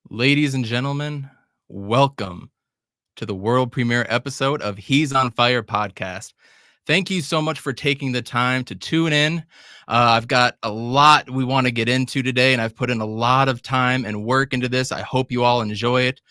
Ladies and gentlemen, welcome to the world premiere episode of He's on Fire podcast. Thank you so much for taking the time to tune in. I've got a lot we want to get into today, and I've put in a lot of time and work into this. I hope you all enjoy it.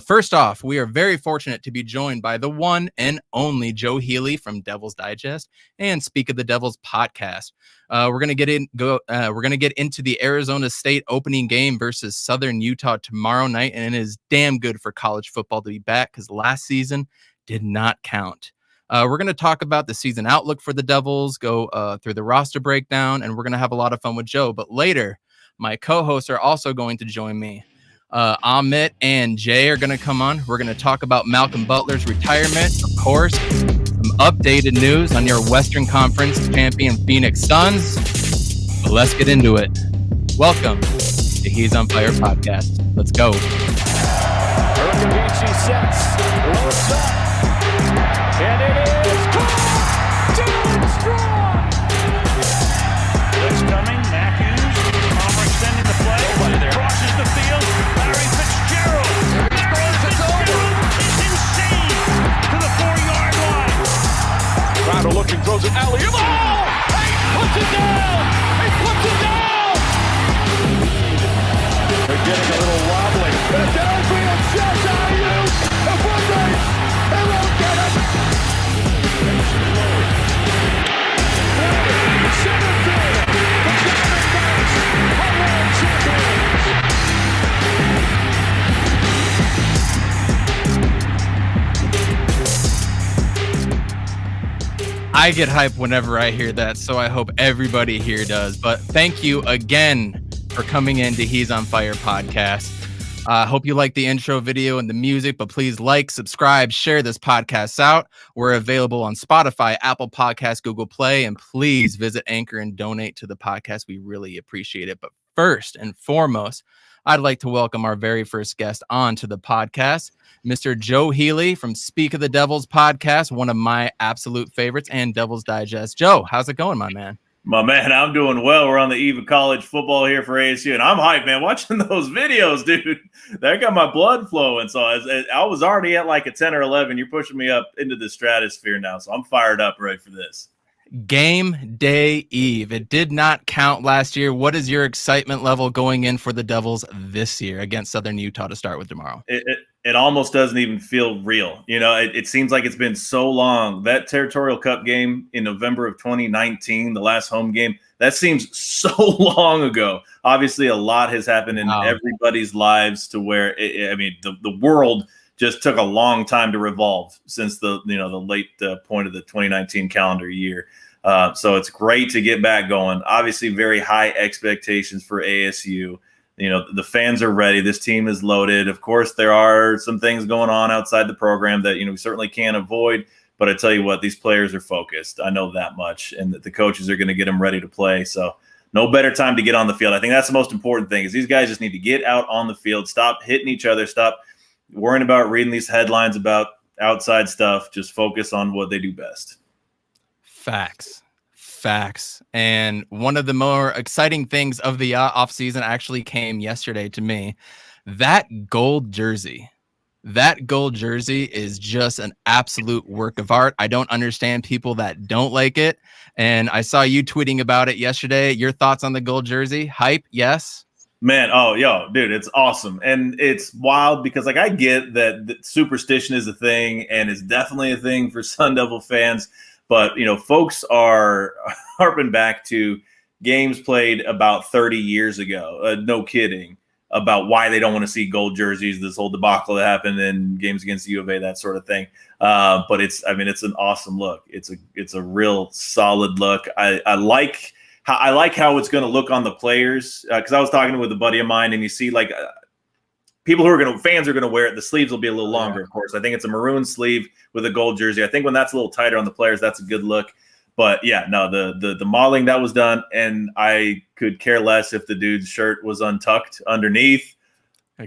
First off, we are very fortunate to be joined by the one and only Joe Healey from Devil's Digest and Speak of the Devils podcast. We're gonna get into the Arizona State opening game versus Southern Utah tomorrow night, and it is damn good for college football to be back because last season did not count. We're going to talk about the season outlook for the Devils, go through the roster breakdown, and we're going to have a lot of fun with Joe. But later, my co-hosts are also going to join me. Amit and Jay are going to come on. We're going to talk about Malcolm Butler's retirement, of course, some updated news on your Western Conference champion Phoenix Suns. But let's get into it. Welcome to He's on Fire podcast. Let's go. Urkavici sets, looks up, and it is caught! Dylan Strong! Blitz coming, Matthews, Palmer extending the play, crosses the field, Larry Fitzgerald! Larry Fitzgerald is insane to the 4-yard line! Crowder looking, throws it, alley-oop! Oh! He puts it down! He puts it down! They're getting a little wobbly. The downfield shot, alley-oop! The foot race! They won't get it! Center field! The Diamondbacks are world champions! I get hype whenever I hear that, so I hope everybody here does. But thank you again for coming in to He's on Fire podcast. I hope you like the intro video and the music, but please like, subscribe, share this podcast out. We're available on Spotify, Apple Podcasts, Google Play, and please visit Anchor and donate to the podcast. We really appreciate it. But first and foremost, I'd like to welcome our very first guest on to the podcast, Mr. Joe Healey from Speak of the Devils podcast, one of my absolute favorites, and Devil's Digest. Joe, how's it going, my man? My man, I'm doing well. We're on the eve of college football here for ASU, and I'm hyped, man. Watching those videos, dude, that got my blood flowing. So I was already at like a 10 or 11. You're pushing me up into the stratosphere now, so I'm fired up, ready for this. Game day eve. It did not count last year. What is your excitement level going in for the Devils this year against Southern Utah to start with tomorrow? It almost doesn't even feel real. You know, it seems like it's been so long. That Territorial Cup game in November of 2019, the last home game, that seems so long ago. Obviously, a lot has happened in everybody's lives to where, the world just took a long time to revolve since the late point of the 2019 calendar year. So it's great to get back going. Obviously, very high expectations for ASU. You know, the fans are ready. This team is loaded. Of course, there are some things going on outside the program that, we certainly can't avoid. But I tell you what, these players are focused. I know that much. And that the coaches are going to get them ready to play. So no better time to get on the field. I think that's the most important thing is these guys just need to get out on the field, stop hitting each other, stop worrying about reading these headlines about outside stuff. Just focus on what they do best. Facts. And one of the more exciting things of the offseason actually came yesterday to me. That gold jersey is just an absolute work of art. I don't understand people that don't like it. And I saw you tweeting about it yesterday. Your thoughts on the gold jersey? Hype? Yes. Man, dude, it's awesome. And it's wild because, I get that superstition is a thing, and it's definitely a thing for Sun Devil fans. But, folks are harping back to games played about 30 years ago, no kidding, about why they don't want to see gold jerseys, this whole debacle that happened in games against the U of A, that sort of thing. But it's an awesome look. It's a real solid look. I like how it's going to look on the players, because I was talking with a buddy of mine, and you see people fans are going to wear it. The sleeves will be a little longer, of course. I think it's a maroon sleeve with a gold jersey. I think when that's a little tighter on the players, that's a good look. But yeah, no, the modeling that was done, and I could care less if the dude's shirt was untucked underneath.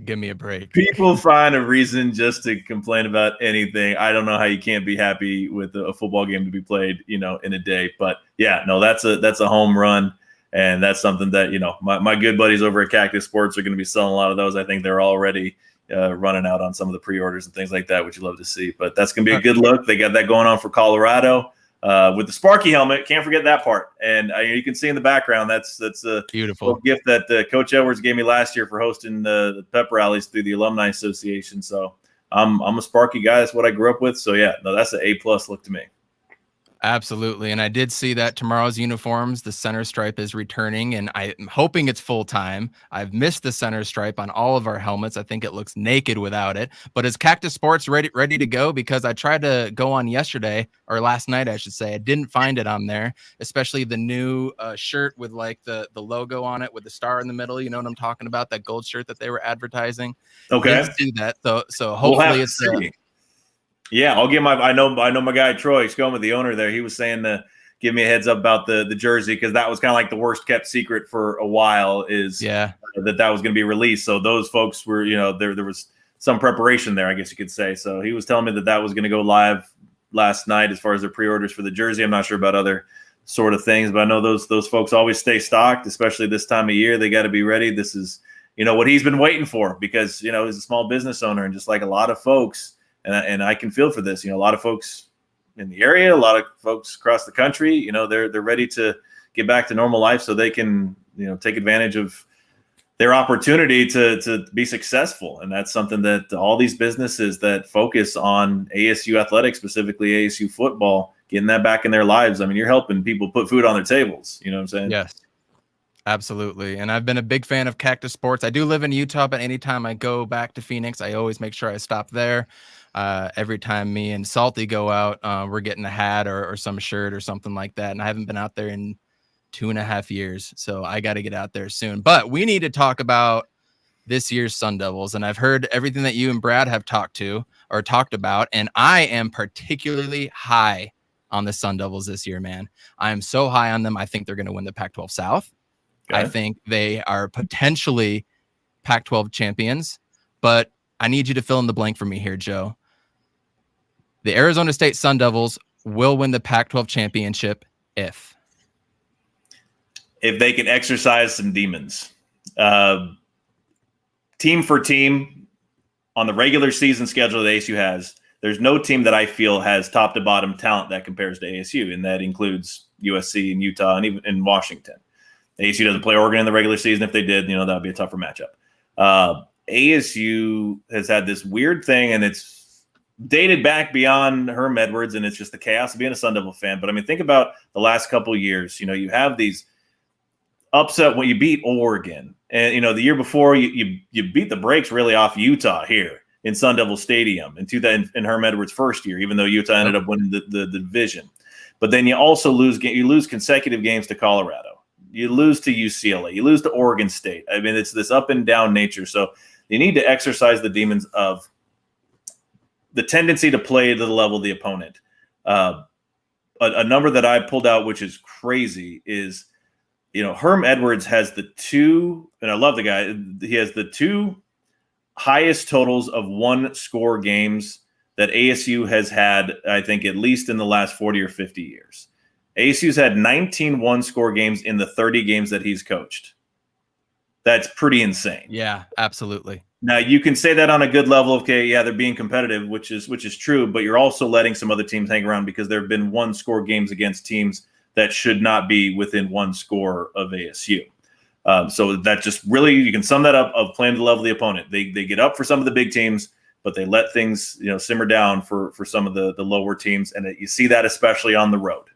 Give me a break. People find a reason just to complain about anything. I don't know how you can't be happy with a football game to be played, in a day. But yeah, no, that's a home run. And that's something that, my good buddies over at Cactus Sports are going to be selling a lot of those. I think they're already running out on some of the pre-orders and things like that, which you love to see. But that's going to be a good look. They got that going on for Colorado with the Sparky helmet. Can't forget that part. And you can see in the background, that's a beautiful gift that Coach Edwards gave me last year for hosting the pep rallies through the Alumni Association. So I'm a Sparky guy. That's what I grew up with. So yeah, no, that's an A+ look to me. Absolutely. And I did see that tomorrow's uniforms, the center stripe is returning, and I'm hoping it's full time. I've missed the center stripe on all of our helmets. I think it looks naked without it. But is Cactus Sports ready to go? Because I tried to go on yesterday, or last night, I should say. I didn't find it on there, especially the new shirt with like the logo on it with the star in the middle. You know what I'm talking about? That gold shirt that they were advertising. Okay. Didn't see that. So hopefully it's yeah, I'll get I know my guy Troy Skoma, the owner there. He was saying to give me a heads up about the jersey, because that was kind of like the worst kept secret for a while, is that was going to be released. So those folks were, there was some preparation there, I guess you could say. So he was telling me that was going to go live last night as far as the pre-orders for the jersey. I'm not sure about other sort of things, but I know those folks always stay stocked, especially this time of year. They got to be ready. This is, what he's been waiting for, because, he's a small business owner, and just like a lot of folks. And I can feel for this. A lot of folks in the area, a lot of folks across the country, they're ready to get back to normal life so they can, take advantage of their opportunity to be successful. And that's something that all these businesses that focus on ASU athletics, specifically ASU football, getting that back in their lives. I mean, you're helping people put food on their tables. You know what I'm saying? Yes. Absolutely. And I've been a big fan of Cactus Sports. I do live in Utah, but anytime I go back to Phoenix, I always make sure I stop there. Every time me and Salty go out, we're getting a hat or some shirt or something like that. And I haven't been out there in 2.5 years. So I got to get out there soon. But we need to talk about this year's Sun Devils. And I've heard everything that you and Brad have talked about. And I am particularly high on the Sun Devils this year, man. I am so high on them. I think they're going to win the Pac-12 South. Okay. I think they are potentially Pac-12 champions. But I need you to fill in the blank for me here, Joe. The Arizona State Sun Devils will win the Pac-12 championship if they can exercise some demons. Team for team, on the regular season schedule that ASU has, there's no team that I feel has top to bottom talent that compares to ASU, and that includes USC and Utah and even in Washington. ASU doesn't play Oregon in the regular season. If they did, that would be a tougher matchup. ASU has had this weird thing, and it's dated back beyond Herm Edwards, and it's just the chaos of being a Sun Devil fan. But I mean, think about the last couple of years. You have these upset when you beat Oregon, and the year before you beat the brakes really off Utah here in Sun Devil Stadium in Herm Edwards' first year, even though Utah ended up winning the division. But then you also lose consecutive games to Colorado. You lose to UCLA. You lose to Oregon State. I mean, it's this up and down nature. So you need to exercise the demons of the tendency to play to the level of the opponent. A number that I pulled out, which is crazy, is, Herm Edwards has the two, and I love the guy, he has the two highest totals of one-score games that ASU has had, I think, at least in the last 40 or 50 years. ASU's had 19 one-score games in the 30 games that he's coached. That's pretty insane. Yeah, absolutely. Now, you can say that on a good level. Okay, yeah, they're being competitive, which is true, but you're also letting some other teams hang around because there have been one-score games against teams that should not be within one score of ASU. So that just really, you can sum that up of playing to the level of the opponent. They get up for some of the big teams, but they let things simmer down for some of the lower teams, and you see that especially on the road.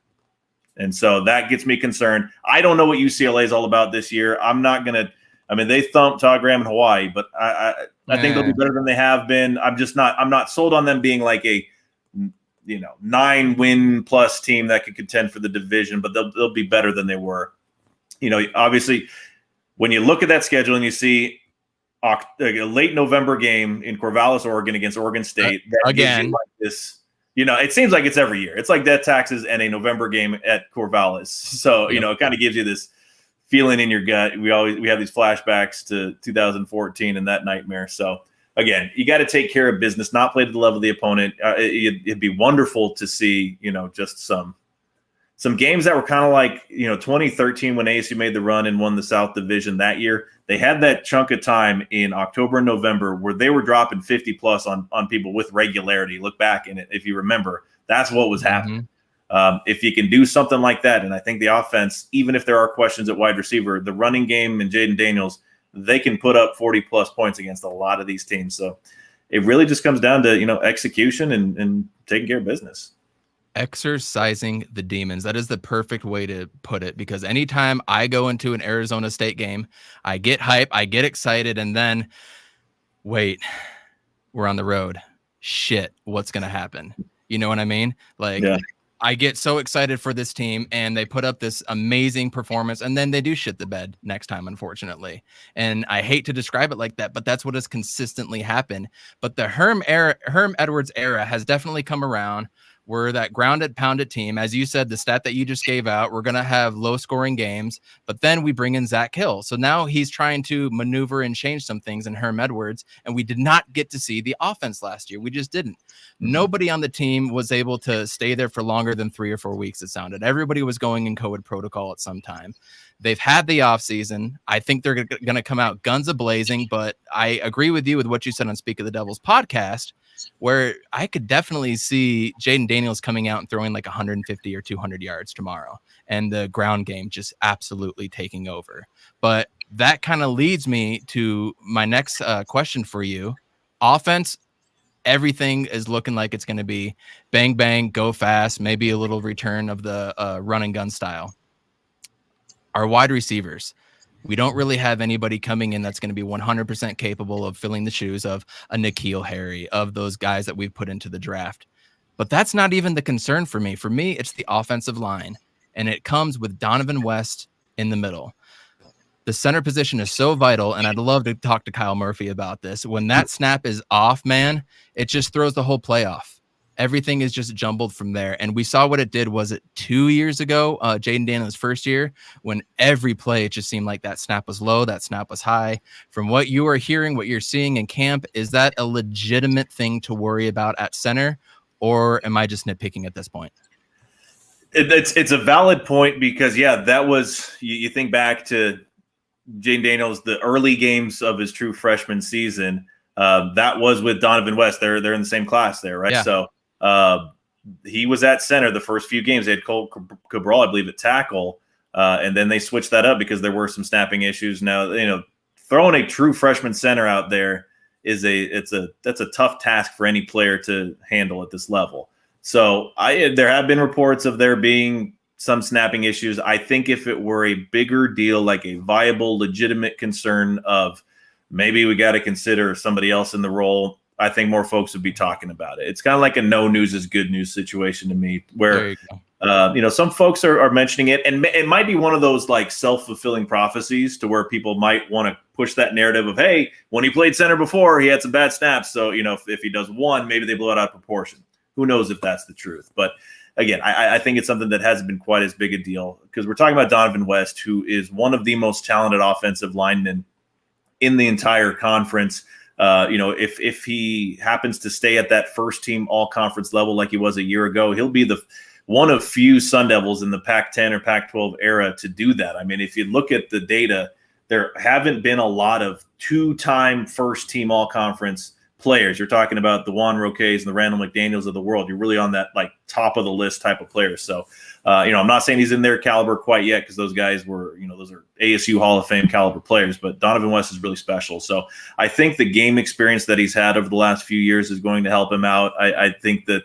And so that gets me concerned. I don't know what UCLA is all about this year. I'm not going to. I mean, they thumped Todd Graham in Hawaii, but I think they'll be better than they have been. I'm not sold on them being like a 9-win plus team that could contend for the division, but they'll be better than they were. Obviously, when you look at that schedule and you see a late November game in Corvallis, Oregon against Oregon State, again, like this. It seems like it's every year. It's like death taxes and a November game at Corvallis. So, it kind of gives you this feeling in your gut. We have these flashbacks to 2014 and that nightmare. So, again, you got to take care of business, not play to the level of the opponent. It'd be wonderful to see, just some some games that were kind of like, 2013 when ASU made the run and won the South Division that year. They had that chunk of time in October and November where they were dropping 50 plus on people with regularity. Look back in it, if you remember, that's what was happening. If you can do something like that, and I think the offense, even if there are questions at wide receiver, the running game and Jaden Daniels, they can put up 40 plus points against a lot of these teams. So it really just comes down to, execution and taking care of business. Exercising the demons. That is the perfect way to put it, because anytime I go into an Arizona State game, I get hype, I get excited, and then wait, we're on the road. Shit, what's going to happen? You know what I mean? Like, yeah. I get so excited for this team and they put up this amazing performance and then they do shit the bed next time, unfortunately. And I hate to describe it like that, but that's what has consistently happened. But the Herm Edwards era has definitely come around. We're that grounded, pounded team. As you said, the stat that you just gave out, we're going to have low scoring games, but then we bring in Zach Hill. So now he's trying to maneuver and change some things in Herm Edwards. And we did not get to see the offense last year. We just didn't. Nobody on the team was able to stay there for longer than 3 or 4 weeks. It sounded everybody was going in COVID protocol at some time. They've had the offseason. I think they're going to come out guns a-blazing, but I agree with you with what you said on Speak of the Devils podcast, where I could definitely see Jaden Daniels coming out and throwing like 150 or 200 yards tomorrow and the ground game just absolutely taking over. But that kind of leads me to my next question for you. Offense, everything is looking like it's going to be bang, bang, go fast, maybe a little return of the run and gun style. Our wide receivers, we don't really have anybody coming in that's going to be 100% capable of filling the shoes of a N'Keal Harry, of those guys that we've put into the draft. But that's not even the concern for me. For me, it's the offensive line, and it comes with Donovan West in the middle. The center position is so vital, and I'd love to talk to Kyle Murphy about this. When that snap is off, man, it just throws the whole play off. Everything is just jumbled from there. And we saw what it did. Was it 2 years ago, Jaden Daniels' first year, when every play, it just seemed like that snap was low, that snap was high. From what you are hearing, what you're seeing in camp, is that a legitimate thing to worry about at center, or am I just nitpicking at this point? It's a valid point because, yeah, that was – you think back to Jaden Daniels, the early games of his true freshman season, that was with Donovan West. They're in the same class there, right? Yeah. So he was at center the first few games. They had Cole Cabral, I believe, at tackle, and then they switched that up because there were some snapping issues. Now, throwing a true freshman center out there that's a tough task for any player to handle at this level. So there have been reports of there being some snapping issues. I think if it were a bigger deal, like a viable, legitimate concern of maybe we got to consider somebody else in the role, I think more folks would be talking about it. It's kind of like a no news is good news situation to me, where some folks are mentioning it, and it might be one of those like self-fulfilling prophecies to where people might want to push that narrative of, hey, when he played center before, he had some bad snaps. So, if he does one, maybe they blow it out of proportion. Who knows if that's the truth? But again, I think it's something that hasn't been quite as big a deal because we're talking about Donovan West, who is one of the most talented offensive linemen in the entire conference. If he happens to stay at that first team all-conference level like he was a year ago, he'll be the one of few Sun Devils in the Pac-10 or Pac-12 era to do that. I mean, if you look at the data, there haven't been a lot of two-time first-team all-conference players. You're talking about the Juan Roques and the Randall McDaniels of the world. You're really on that like top of the list type of players. So, I'm not saying he's in their caliber quite yet because those guys were, those are ASU Hall of Fame caliber players, but Donovan West is really special. So I think the game experience that he's had over the last few years is going to help him out. I think that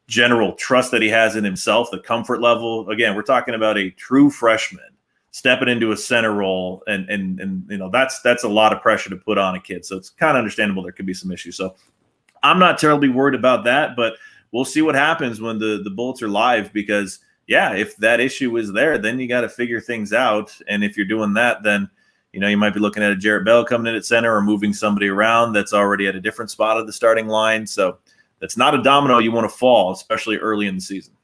general trust that he has in himself, the comfort level, again, we're talking about a true freshman stepping into a center role, and that's a lot of pressure to put on a kid. So it's kind of understandable there could be some issues. So I'm not terribly worried about that, but we'll see what happens when the Bullets are live because, yeah, if that issue is there, then you got to figure things out. And if you're doing that, then, you might be looking at a Jarrett Bell coming in at center or moving somebody around that's already at a different spot of the starting line. So that's not a domino you want to fall, especially early in the season.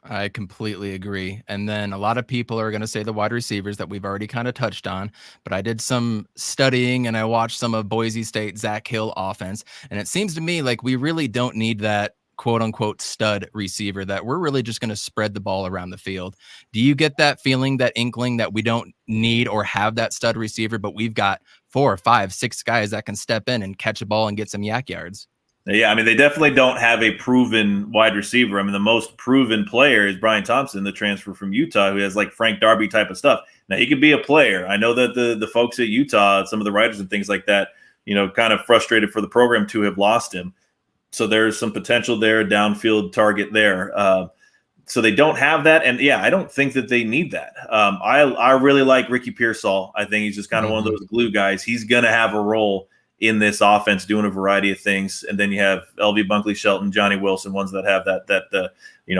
I completely agree. And then a lot of people are going to say the wide receivers that we've already kind of touched on, but I did some studying and I watched some of Boise State Zach Hill offense. And it seems to me like we really don't need that quote unquote stud receiver that we're really just going to spread the ball around the field. Do you get that feeling, that inkling that we don't need or have that stud receiver, but we've got 4, 5, 6 guys that can step in and catch a ball and get some yak yards? Yeah, I mean, they definitely don't have a proven wide receiver. I mean, the most proven player is Brian Thompson, the transfer from Utah, who has like Frank Darby type of stuff. Now, he could be a player. I know that the folks at Utah, some of the writers and things like that, kind of frustrated for the program to have lost him. So there's some potential there, downfield target there. So they don't have that. And, yeah, I don't think that they need that. I really like Ricky Pearsall. I think he's just kind of one of those glue guys. He's going to have a role in this offense doing a variety of things. And then you have LV Bunkley Shelton, Johnny Wilson, ones that have that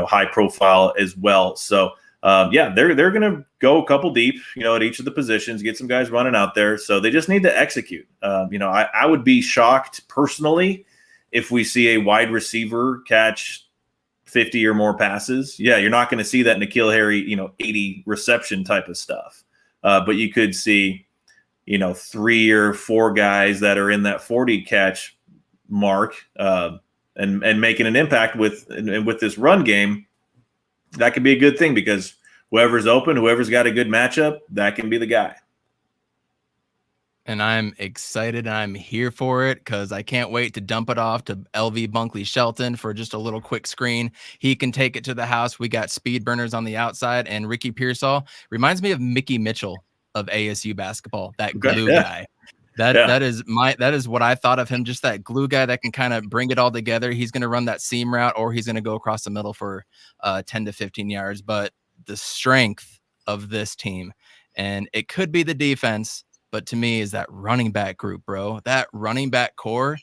high profile as well. So, they're going to go a couple deep, at each of the positions, get some guys running out there. So they just need to execute. I would be shocked personally if we see a wide receiver catch 50 or more passes. Yeah, you're not going to see that N'Keal Harry, 80 reception type of stuff. But you could see, 3 or 4 guys that are in that 40 catch mark and making an impact with this run game. That could be a good thing because whoever's open, whoever's got a good matchup, that can be the guy. And I'm excited and I'm here for it because I can't wait to dump it off to LV Bunkley Shelton for just a little quick screen. He can take it to the house. We got speed burners on the outside, and Ricky Pearsall reminds me of Mickey Mitchell of ASU basketball, that glue guy. That is what I thought of him, just that glue guy that can kind of bring it all together. He's going to run that seam route or he's going to go across the middle for 10 to 15 yards. But the strength of this team, and it could be the defense, but to me is that running back group, bro. That running back core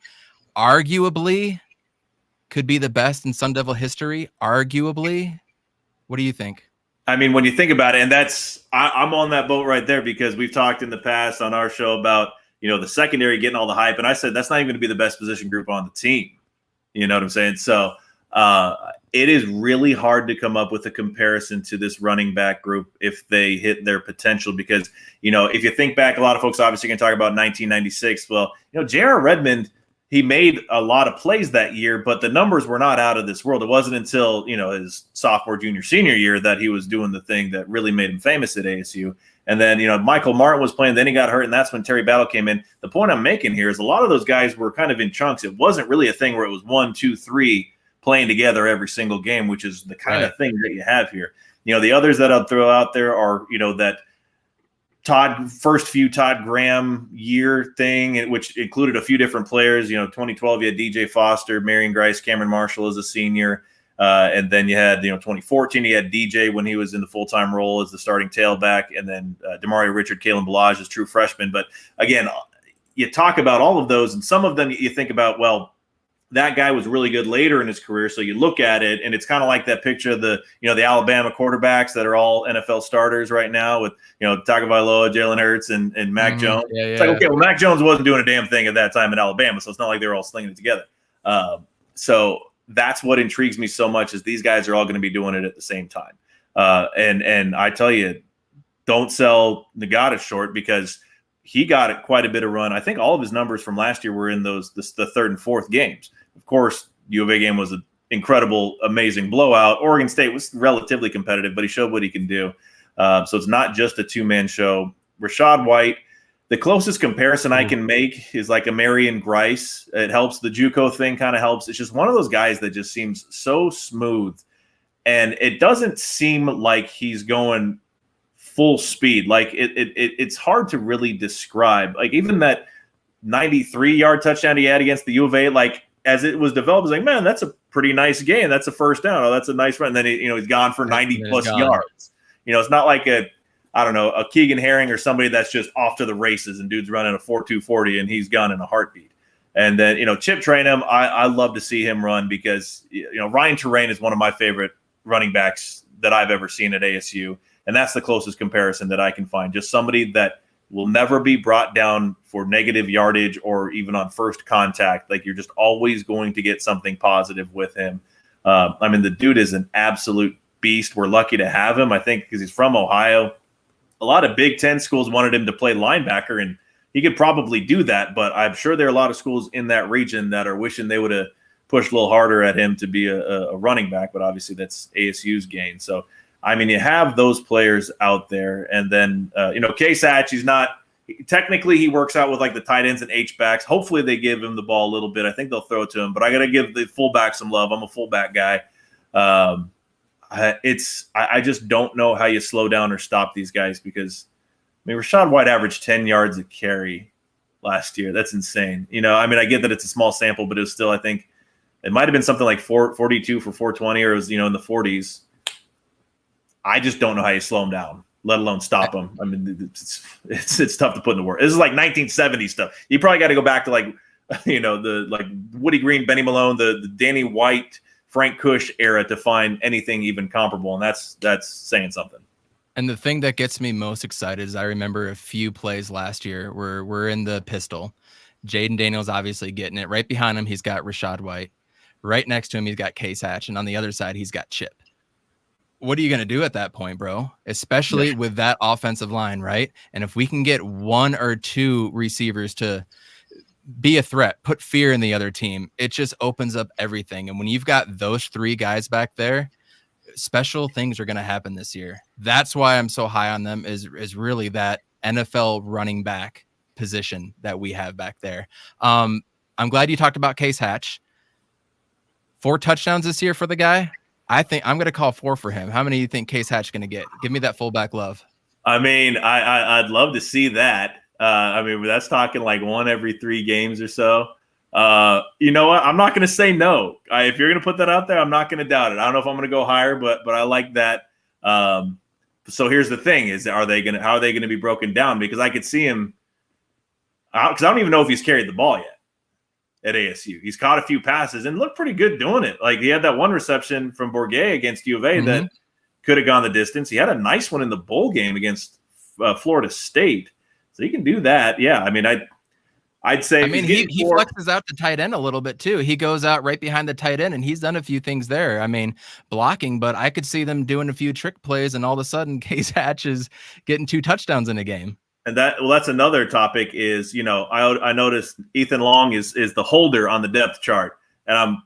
arguably could be the best in Sun Devil history. Arguably. What do you think? I mean, when you think about it, and I'm on that boat right there because we've talked in the past on our show about, the secondary getting all the hype. And I said, that's not even going to be the best position group on the team. You know what I'm saying? So it is really hard to come up with a comparison to this running back group if they hit their potential because, if you think back, a lot of folks obviously can talk about 1996. Well, J.R. Redmond, he made a lot of plays that year, but the numbers were not out of this world. It wasn't until, his sophomore, junior, senior year that he was doing the thing that really made him famous at ASU. And then, Michael Martin was playing, then he got hurt, and that's when Terry Battle came in. The point I'm making here is a lot of those guys were kind of in chunks. It wasn't really a thing where it was 1, 2, 3 playing together every single game, which is the kind of thing that you have here. The others that I'll throw out there are, that first few Todd Graham year thing, which included a few different players. 2012, you had DJ Foster, Marion Grice, Cameron Marshall as a senior. And then you had, 2014, you had DJ when he was in the full-time role as the starting tailback. And then Demario Richard, Kalen Balaj as true freshman. But again, you talk about all of those, and some of them you think about, well, that guy was really good later in his career. So you look at it, and it's kind of like that picture of the Alabama quarterbacks that are all NFL starters right now with, Tagovailoa, Jalen Hurts, and Mac Jones. Yeah. It's like, okay, well, Mac Jones wasn't doing a damn thing at that time in Alabama, so it's not like they were all slinging it together. So that's what intrigues me so much is these guys are all going to be doing it at the same time. And I tell you, don't sell Ngata short because he got quite a bit of run. I think all of his numbers from last year were in the third and fourth games. Of course, U of A game was an incredible, amazing blowout. Oregon State was relatively competitive, but he showed what he can do. So it's not just a two-man show. Rashad White, the closest comparison I can make is like a Marion Grice. It helps. The JUCO thing kind of helps. It's just one of those guys that just seems so smooth. And it doesn't seem like he's going full speed. Like it's hard to really describe. Like even that 93-yard touchdown he had against the U of A, like as it was developed, I was like, man, that's a pretty nice game. That's a first down. Oh, that's a nice run. And then he's gone for 90-plus yards. It's not like a Keegan Herring or somebody that's just off to the races and dude's running a 4.2 40 and he's gone in a heartbeat. And then, Chip Trainum, I love to see him run because, Ryan Terrain is one of my favorite running backs that I've ever seen at ASU. And that's the closest comparison that I can find. Just somebody that will never be brought down for negative yardage or even on first contact. Like you're just always going to get something positive with him. The dude is an absolute beast. We're lucky to have him, I think, because he's from Ohio. A lot of Big Ten schools wanted him to play linebacker, and he could probably do that. But I'm sure there are a lot of schools in that region that are wishing they would have pushed a little harder at him to be a running back, but obviously that's ASU's gain. So, I mean, you have those players out there. And then, Case Hatch, technically he works out with like the tight ends and H-backs. Hopefully they give him the ball a little bit. I think they'll throw it to him, but I got to give the fullback some love. I'm a fullback guy. I just don't know how you slow down or stop these guys because, I mean, Rachaad White averaged 10 yards a carry last year. That's insane. I get that it's a small sample, but it was still, I think it might have been something like 42 for 420, or it was, in the 40s. I just don't know how you slow him down, let alone stop him. I mean, it's tough to put in the work. This is like 1970 stuff. You probably got to go back to the Woody Green, Benny Malone, the Danny White, Frank Cush era to find anything even comparable, and that's saying something. And the thing that gets me most excited is I remember a few plays last year where we're in the pistol. Jaden Daniels obviously getting it. Right behind him, he's got Rachaad White. Right next to him, he's got Case Hatch, and on the other side, he's got Chip. What are you going to do at that point, bro? Especially with that offensive line, right? And if we can get one or two receivers to be a threat, put fear in the other team, it just opens up everything. And when you've got those three guys back there, special things are going to happen this year. That's why I'm so high on them is really that NFL running back position that we have back there. I'm glad you talked about Case Hatch. 4 touchdowns this year for the guy. I think I'm going to call 4 for him. How many do you think Case Hatch is going to get? Give me that fullback love. I mean, I'd love to see that. That's talking like 1 every 3 games or so. You know what? I'm not going to say no. If you're going to put that out there, I'm not going to doubt it. I don't know if I'm going to go higher, but I like that. So here's the thing: how are they going to be broken down? Because I could see him. Because I don't even know if he's carried the ball yet at ASU. He's caught a few passes and looked pretty good doing it. Like he had that one reception from Bourguet against U of A that could have gone the distance. He had a nice one in the bowl game against Florida State. So he can do that. Yeah. I mean, I'd say he flexes out the tight end a little bit too. He goes out right behind the tight end and he's done a few things there. I mean, blocking, but I could see them doing a few trick plays and all of a sudden Case Hatch is getting 2 touchdowns in a game. And that's another topic is, I noticed Ethan Long is the holder on the depth chart. And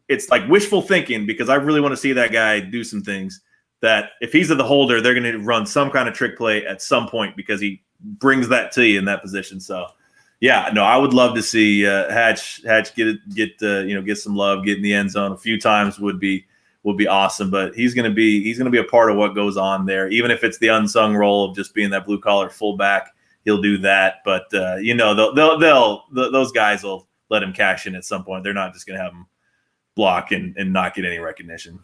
it's like wishful thinking because I really want to see that guy do some things that if he's the holder, they're going to run some kind of trick play at some point because he brings that to you in that position. So, yeah, no, I would love to see Hatch get some love, get in the end zone a few times would be awesome. But he's going to be a part of what goes on there, even if it's the unsung role of just being that blue collar fullback. He'll do that, but those guys will let him cash in at some point. They're not just going to have him block and not get any recognition.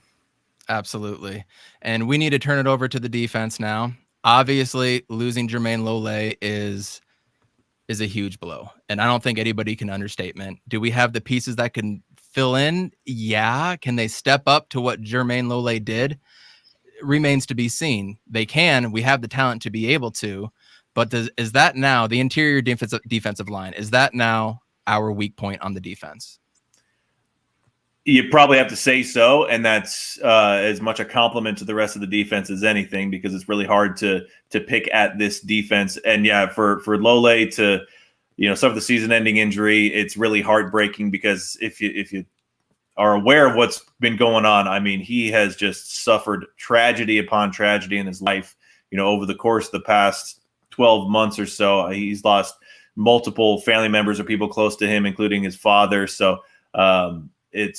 Absolutely, and we need to turn it over to the defense now. Obviously, losing Jermaine Lole is a huge blow, and I don't think anybody can understatement. Do we have the pieces that can fill in? Yeah. Can they step up to what Jermaine Lole did? Remains to be seen. They can. We have the talent to be able to. But is that now the interior defensive line? Is that now our weak point on the defense? You probably have to say so, and that's as much a compliment to the rest of the defense as anything because it's really hard to pick at this defense. And yeah, for Lole to suffer the season-ending injury, it's really heartbreaking because if you are aware of what's been going on, I mean, he has just suffered tragedy upon tragedy in his life. Over the course of the past 12 months or so, he's lost multiple family members or people close to him, including his father. So it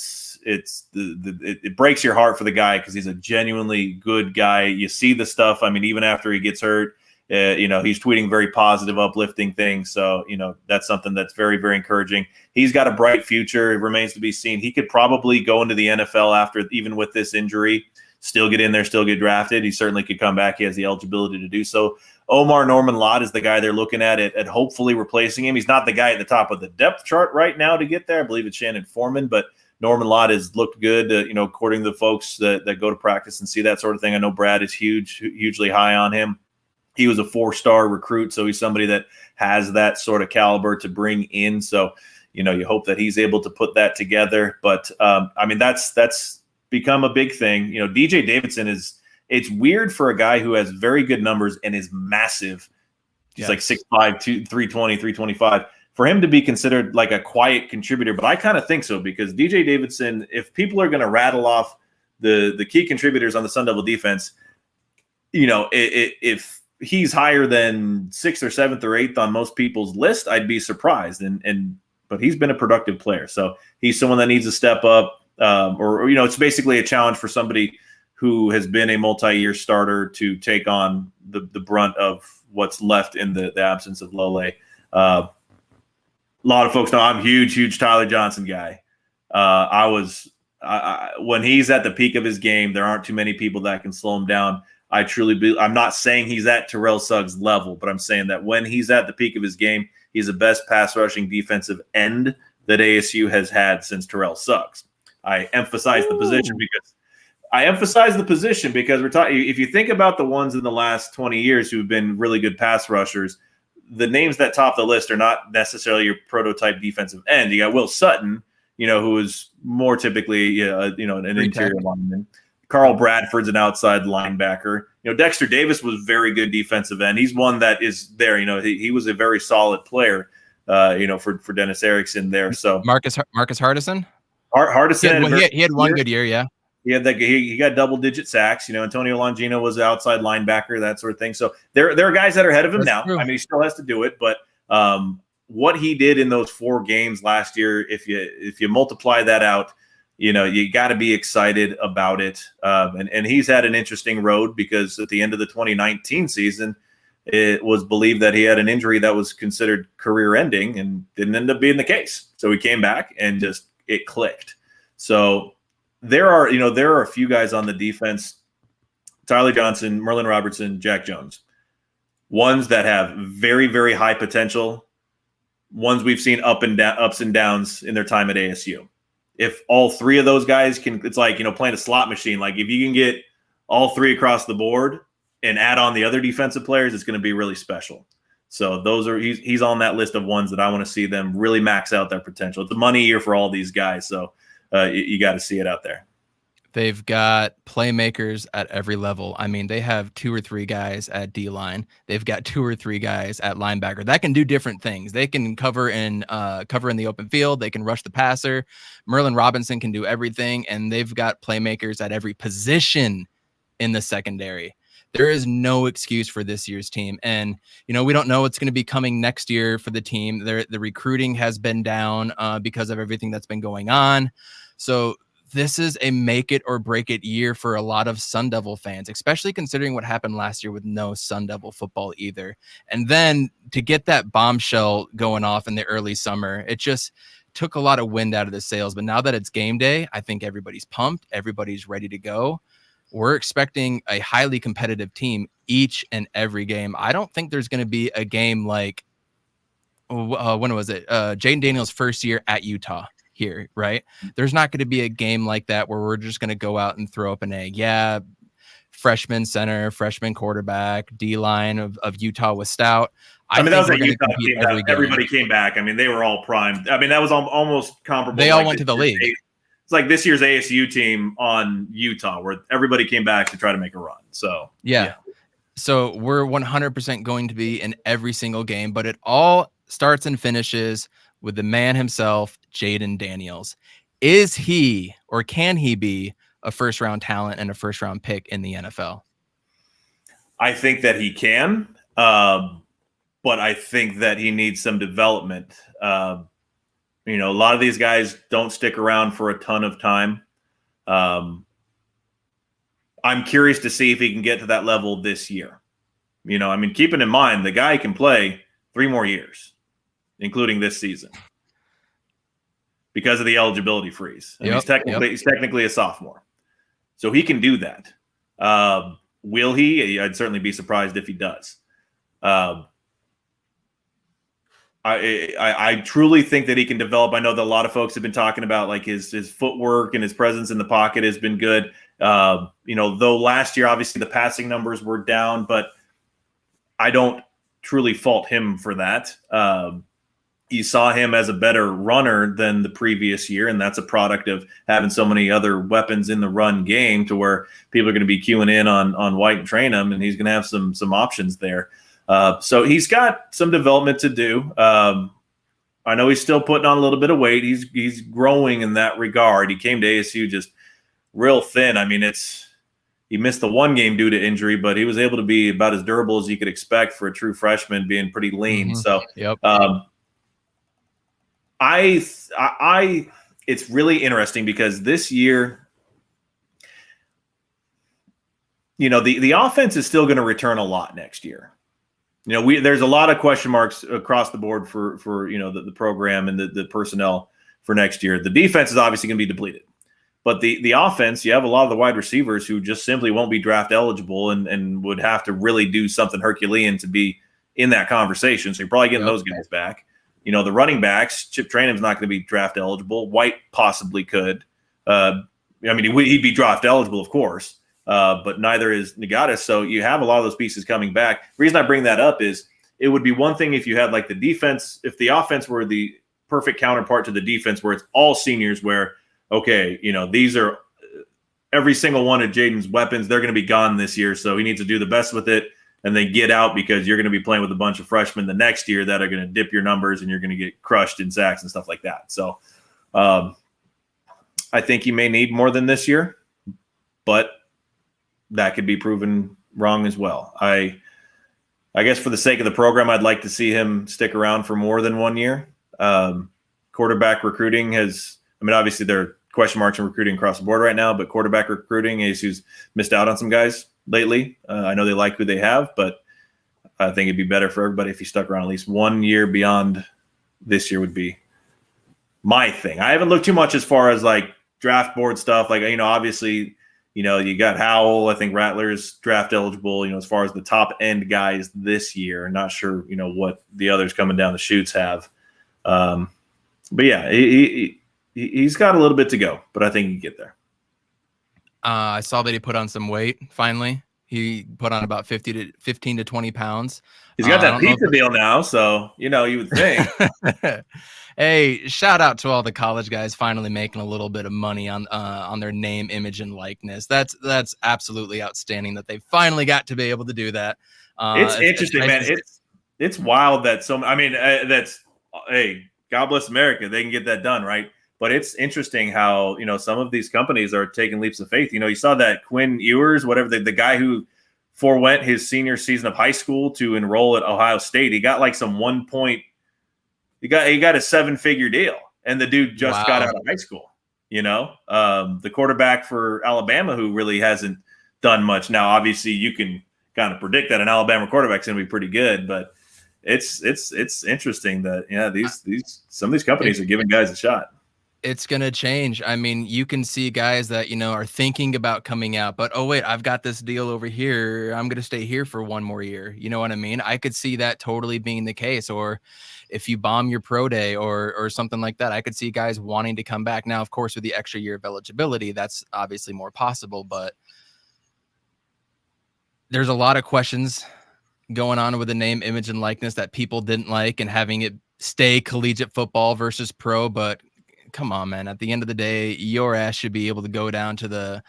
breaks your heart for the guy because he's a genuinely good guy. You see the stuff. I mean, even after he gets hurt, he's tweeting very positive, uplifting things. So, that's something that's very, very encouraging. He's got a bright future. It remains to be seen. He could probably go into the NFL after, even with this injury, still get in there, still get drafted. He certainly could come back. He has the eligibility to do so. Omar Norman Lott is the guy they're looking at hopefully replacing him. He's not the guy at the top of the depth chart right now to get there. I believe it's Shannon Foreman, but Norman Lott has looked good, according to the folks that go to practice and see that sort of thing. I know Brad is hugely high on him. He was a 4-star recruit, so he's somebody that has that sort of caliber to bring in. So, you hope that he's able to put that together. But, that's become a big thing. DJ Davidson it's weird for a guy who has very good numbers and is massive. He's like 6'5", 320, 325, for him to be considered like a quiet contributor, but I kind of think so because DJ Davidson, if people are going to rattle off the key contributors on the Sun Devil defense, if he's higher than 6th or 7th or 8th on most people's list, I'd be surprised. But he's been a productive player, so he's someone that needs to step up, or it's basically a challenge for somebody who has been a multi-year starter to take on the brunt of what's left in the absence of Lole. A lot of folks know I'm huge Tyler Johnson guy. When he's at the peak of his game, there aren't too many people that can slow him down. I'm not saying he's at Terrell Suggs level, but I'm saying that when he's at the peak of his game, he's the best pass rushing defensive end that ASU has had since Terrell Suggs. I emphasize the position because we're talking. If you think about the ones in the last 20 years who've been really good pass rushers, the names that top the list are not necessarily your prototype defensive end. You got Will Sutton, who is more typically, an interior lineman. Carl Bradford's an outside linebacker. Dexter Davis was very good defensive end. He's one that is there. He was a very solid player. For Dennis Erickson there. So Marcus Hardison. Hardison. He had one good year. Yeah. He got double-digit sacks. Antonio Longino was an outside linebacker, that sort of thing. So there are guys that are ahead of him now. True. I mean, he still has to do it, but what he did in those 4 games last year, if you multiply that out, you got to be excited about it. And he's had an interesting road because at the end of the 2019 season, it was believed that he had an injury that was considered career-ending and didn't end up being the case. So he came back and just it clicked. So there are a few guys on the defense, Tyler Johnson, Merlin Robertson, Jack Jones, ones that have very, very high potential, ones we've seen ups and downs in their time at ASU. If all 3 of those guys can, it's like, playing a slot machine. Like if you can get all 3 across the board and add on the other defensive players, it's going to be really special. So he's on that list of ones that I want to see them really max out their potential. It's a money year for all these guys. So you got to see it out there. They've got playmakers at every level. I mean, they have 2 or 3 guys at D-line. They've got 2 or 3 guys at linebacker that can do different things. They can cover in the open field. They can rush the passer. Merlin Robinson can do everything, and they've got playmakers at every position in the secondary. There is no excuse for this year's team. And, we don't know what's going to be coming next year for the team. The recruiting has been down because of everything that's been going on. So this is a make it or break it year for a lot of Sun Devil fans, especially considering what happened last year with no Sun Devil football either. And then to get that bombshell going off in the early summer, it just took a lot of wind out of the sails. But now that it's game day, I think everybody's pumped. Everybody's ready to go. We're expecting a highly competitive team each and every game. I don't think there's going to be a game like, when was it? Jaden Daniels' first year at Utah here, right? There's not going to be a game like that where we're just going to go out and throw up an egg. Yeah, freshman center, freshman quarterback, D-line of Utah was stout. I mean, that was a Utah team. Everybody came back. I mean, they were all primed. I mean, that was almost comparable. They all went to the league. It's like this year's ASU team on Utah, where everybody came back to try to make a run. So yeah. So we're 100% going to be in every single game, but it all starts and finishes with the man himself, Jaden Daniels. Is he, or can he be, a first-round talent and a first-round pick in the NFL? I think that he can, but I think that he needs some development. A lot of these guys don't stick around for a ton of time. I'm curious to see if he can get to that level this year. Keeping in mind, the guy can play 3 more years, including this season, because of the eligibility freeze. He's technically a sophomore. So he can do that. Will he? I'd certainly be surprised if he does. I truly think that he can develop. I know that a lot of folks have been talking about like his footwork and his presence in the pocket has been good. Though last year, obviously the passing numbers were down, but I don't truly fault him for that. You saw him as a better runner than the previous year, and that's a product of having so many other weapons in the run game to where people are going to be queuing in on White and Trainum, and he's going to have some options there. So he's got some development to do. I know he's still putting on a little bit of weight. He's growing in that regard. He came to ASU just real thin. I mean, he missed the one game due to injury, but he was able to be about as durable as you could expect for a true freshman, being pretty lean. Mm-hmm. So, yep. It's really interesting because this year, the offense is still going to return a lot next year. There's a lot of question marks across the board for the program and the personnel for next year. The defense is obviously going to be depleted, but the offense, you have a lot of the wide receivers who just simply won't be draft eligible and would have to really do something Herculean to be in that conversation. So you're probably getting those guys back. The running backs, Chip Trayanum's not going to be draft eligible. White possibly could. He'd be draft eligible, of course. But neither is Nagatis. So you have a lot of those pieces coming back. The reason I bring that up is it would be one thing if you had like the defense, if the offense were the perfect counterpart to the defense where it's all seniors where, okay, these are every single one of Jaden's weapons. They're going to be gone this year. So he needs to do the best with it and then get out because you're going to be playing with a bunch of freshmen the next year that are going to dip your numbers and you're going to get crushed in sacks and stuff like that. So I think you may need more than this year, but that could be proven wrong as well. I guess for the sake of the program, I'd like to see him stick around for more than 1 year. Quarterback recruiting obviously there are question marks in recruiting across the board right now, but quarterback recruiting, ASU's missed out on some guys lately. I know they like who they have, but I think it'd be better for everybody if he stuck around at least 1 year beyond this year would be my thing. I haven't looked too much as far as like draft board stuff. Like, obviously, you got Howell. I think Rattler's draft eligible, as far as the top end guys this year. Not sure, what the others coming down the chutes have. But yeah, he's got a little bit to go, but I think he can get there. I saw that he put on some weight. Finally, he put on about 15 to 20 pounds. He's got that pizza deal now, so you would think. Hey, shout out to all the college guys finally making a little bit of money on their name, image, and likeness. That's absolutely outstanding that they finally got to be able to do that. It's interesting, man. It's wild that hey, God bless America. They can get that done, right? But it's interesting how, some of these companies are taking leaps of faith. You saw that Quinn Ewers, whatever, the guy who forewent his senior season of high school to enroll at Ohio State. He got like some he got a 7-figure deal. And the dude just got out of high school, the quarterback for Alabama who really hasn't done much. Now, obviously you can kind of predict that an Alabama quarterback's going to be pretty good, but it's interesting that, these some of these companies are giving guys a shot. It's going to change. I mean, you can see guys that, are thinking about coming out, but, oh, wait, I've got this deal over here. I'm going to stay here for 1 more year. You know what I mean? I could see that totally being the case. Or if you bomb your pro day or something like that, I could see guys wanting to come back. Now, of course, with the extra year of eligibility, that's obviously more possible, but there's a lot of questions going on with the name, image, and likeness that people didn't like and having it stay collegiate football versus pro, but come on, man. At the end of the day, your ass should be able to go down to the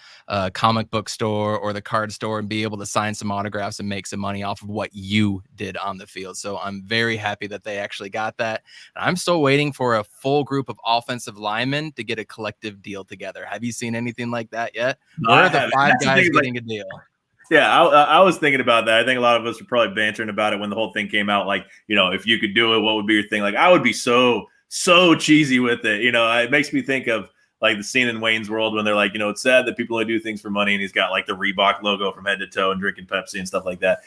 comic book store or the card store and be able to sign some autographs and make some money off of what you did on the field. So I'm very happy that they actually got that. I'm still waiting for a full group of offensive linemen to get a collective deal together. Have you seen anything like that yet? Where are the 5 guys getting a deal? Yeah, I was thinking about that. I think a lot of us were probably bantering about it when the whole thing came out. Like, if you could do it, what would be your thing? Like, I would be so cheesy with it. It makes me think of like the scene in Wayne's World when they're like, it's sad that people only do things for money, and he's got like the Reebok logo from head to toe and drinking Pepsi and stuff like that.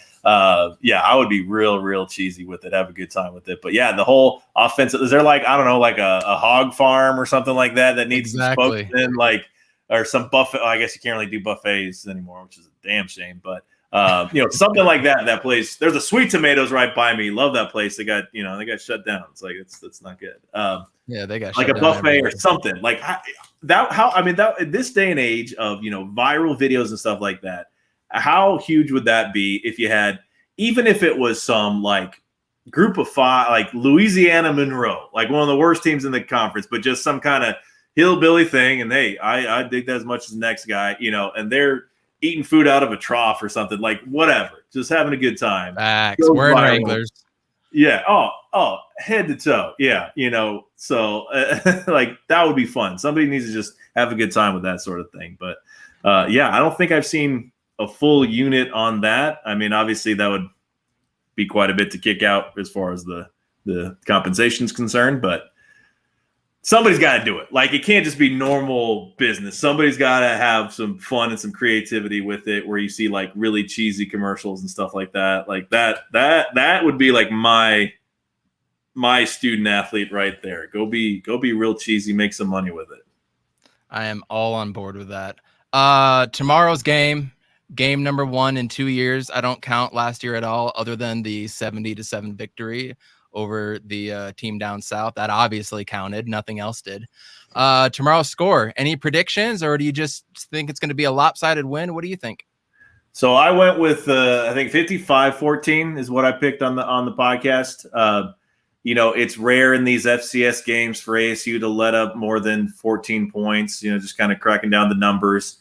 Yeah, I would be real cheesy with it. Have a good time with it. But yeah, the whole offensive, is there like, I don't know, like a hog farm or something like that needs some spokesmen, like, or some buffet. I guess you can't really do buffets anymore, which is a damn shame. But something like that place. There's a Sweet Tomatoes right by me. Love that place. They got shut down. It's like that's not good. Yeah, they got like shut a down buffet or something like that. In this day and age of viral videos and stuff like that, how huge would that be if you had, even if it was some like group of 5, like Louisiana Monroe, like one of the worst teams in the conference, but just some kind of hillbilly thing, and hey, I dig that as much as the next guy, and they're eating food out of a trough or something, like whatever, just having a good time. Wearing Wranglers. Yeah. Oh, head to toe. Yeah. So like that would be fun. Somebody needs to just have a good time with that sort of thing. But yeah, I don't think I've seen a full unit on that. I mean, obviously that would be quite a bit to kick out as far as the compensation is concerned, but somebody's got to do it. Like, it can't just be normal business. Somebody's got to have some fun and some creativity with it, where you see like really cheesy commercials and stuff like that. Like that would be like my student athlete right there. Go be real cheesy, make some money with it. I am all on board with that. Tomorrow's game number 1 in 2 years. I don't count last year at all, other than the 70-7 victory over the team down south. That obviously counted. Nothing else did. Tomorrow's score. Any predictions, or do you just think it's going to be a lopsided win? What do you think? So I went with I think 55-14 is what I picked on the podcast. It's rare in these FCS games for ASU to let up more than 14 points. Just kind of cracking down the numbers.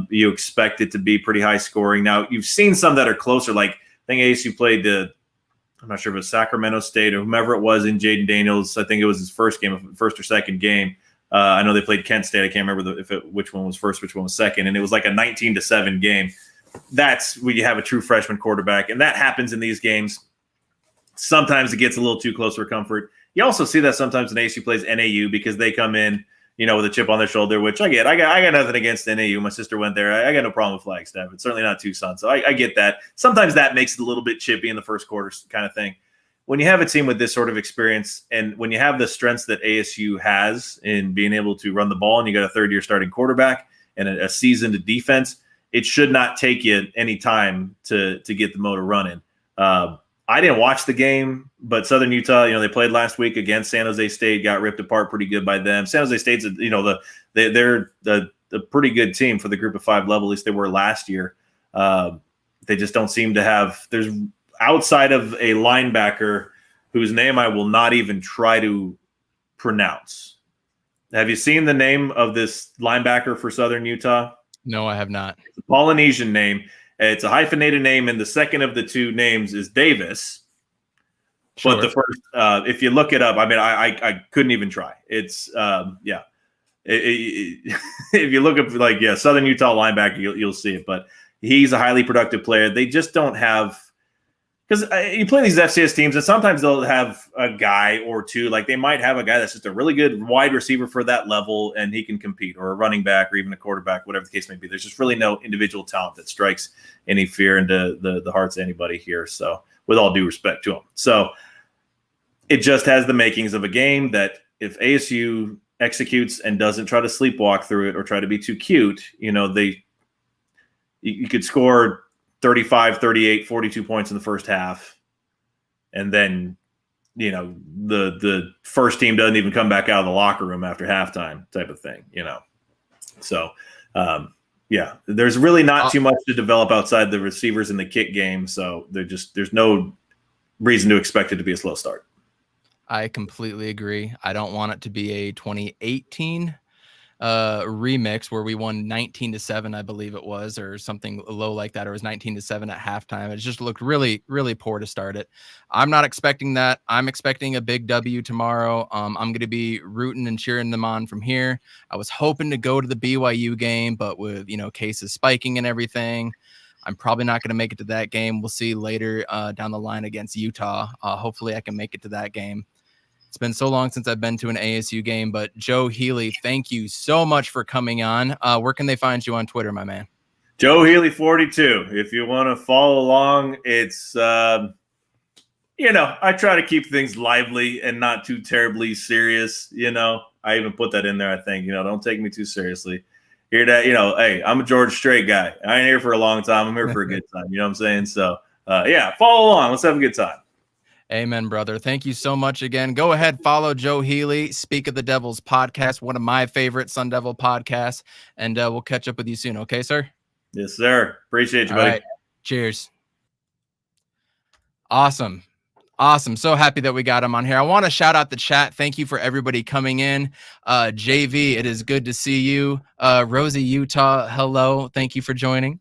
You expect it to be pretty high scoring. Now, you've seen some that are closer. Like, I think ASU played I'm not sure if it was Sacramento State or whomever it was in Jaden Daniels. I think it was his first or second game. I know they played Kent State. I can't remember which one was first, which one was second. And it was like a 19-7 game. That's where you have a true freshman quarterback. And that happens in these games. Sometimes it gets a little too close for comfort. You also see that sometimes when ASU plays NAU, because they come in, with a chip on their shoulder, which I get. I got nothing against NAU. My sister went there. I got no problem with Flagstaff. It's certainly not Tucson. So I get that. Sometimes that makes it a little bit chippy in the first quarter kind of thing. When you have a team with this sort of experience, and when you have the strengths that ASU has in being able to run the ball, and you got a third-year starting quarterback and a seasoned defense, it should not take you any time to get the motor running. I didn't watch the game, but Southern Utah, they played last week against San Jose State, got ripped apart pretty good by them. San Jose State's, they're a pretty good team for the Group of 5 level. At least they were last year. They just don't seem to have. There's outside of a linebacker whose name I will not even try to pronounce. Have you seen the name of this linebacker for Southern Utah? No, I have not. It's a Polynesian name. It's a hyphenated name, and the second of the two names is Davis. Sure. But the first, if you look it up, I mean, I couldn't even try. It's, yeah. If you look up, Southern Utah linebacker, you'll see it. But he's a highly productive player. They just don't have – because you play these FCS teams, and sometimes they'll have a guy or two. Like, they might have a guy that's just a really good wide receiver for that level, and he can compete, or a running back, or even a quarterback, whatever the case may be. There's just really no individual talent that strikes any fear into the hearts of anybody here. So, with all due respect to him. So, it just has the makings of a game that if ASU executes and doesn't try to sleepwalk through it or try to be too cute, you could score 35, 38, 42 points in the first half. And then, the first team doesn't even come back out of the locker room after halftime type of thing, So, yeah, there's really not too much to develop outside the receivers in the kick game. So there's no reason to expect it to be a slow start. I completely agree. I don't want it to be a 2018 remix where we won 19-7, I believe it was, or something low like that, or it was 19-7 at halftime. It just looked really, really poor to start it. I'm not expecting that. I'm expecting a big W tomorrow. I'm going to be rooting and cheering them on from here. I was hoping to go to the BYU game, but with, cases spiking and everything, I'm probably not going to make it to that game. We'll see later down the line against Utah. Hopefully I can make it to that game. It's been so long since I've been to an ASU game, but Joe Healey, thank you so much for coming on. Where can they find you on Twitter, my man? Joe Healey 42. If you want to follow along, it's, I try to keep things lively and not too terribly serious. I even put that in there. I think, don't take me too seriously. Here that, hey, I'm a George Strait guy. I ain't here for a long time. I'm here for a good time. You know what I'm saying? So, yeah, follow along. Let's have a good time. Amen, brother. Thank you so much again. Go ahead, follow Joe Healey, Speak of the Devils podcast, one of my favorite Sun Devil podcasts, and we'll catch up with you soon. Okay, sir? Yes, sir. Appreciate you, buddy. All right. Cheers. Awesome. So happy that we got him on here. I want to shout out the chat. Thank you for everybody coming in. JV, it is good to see you. Rosie Utah, hello. Thank you for joining.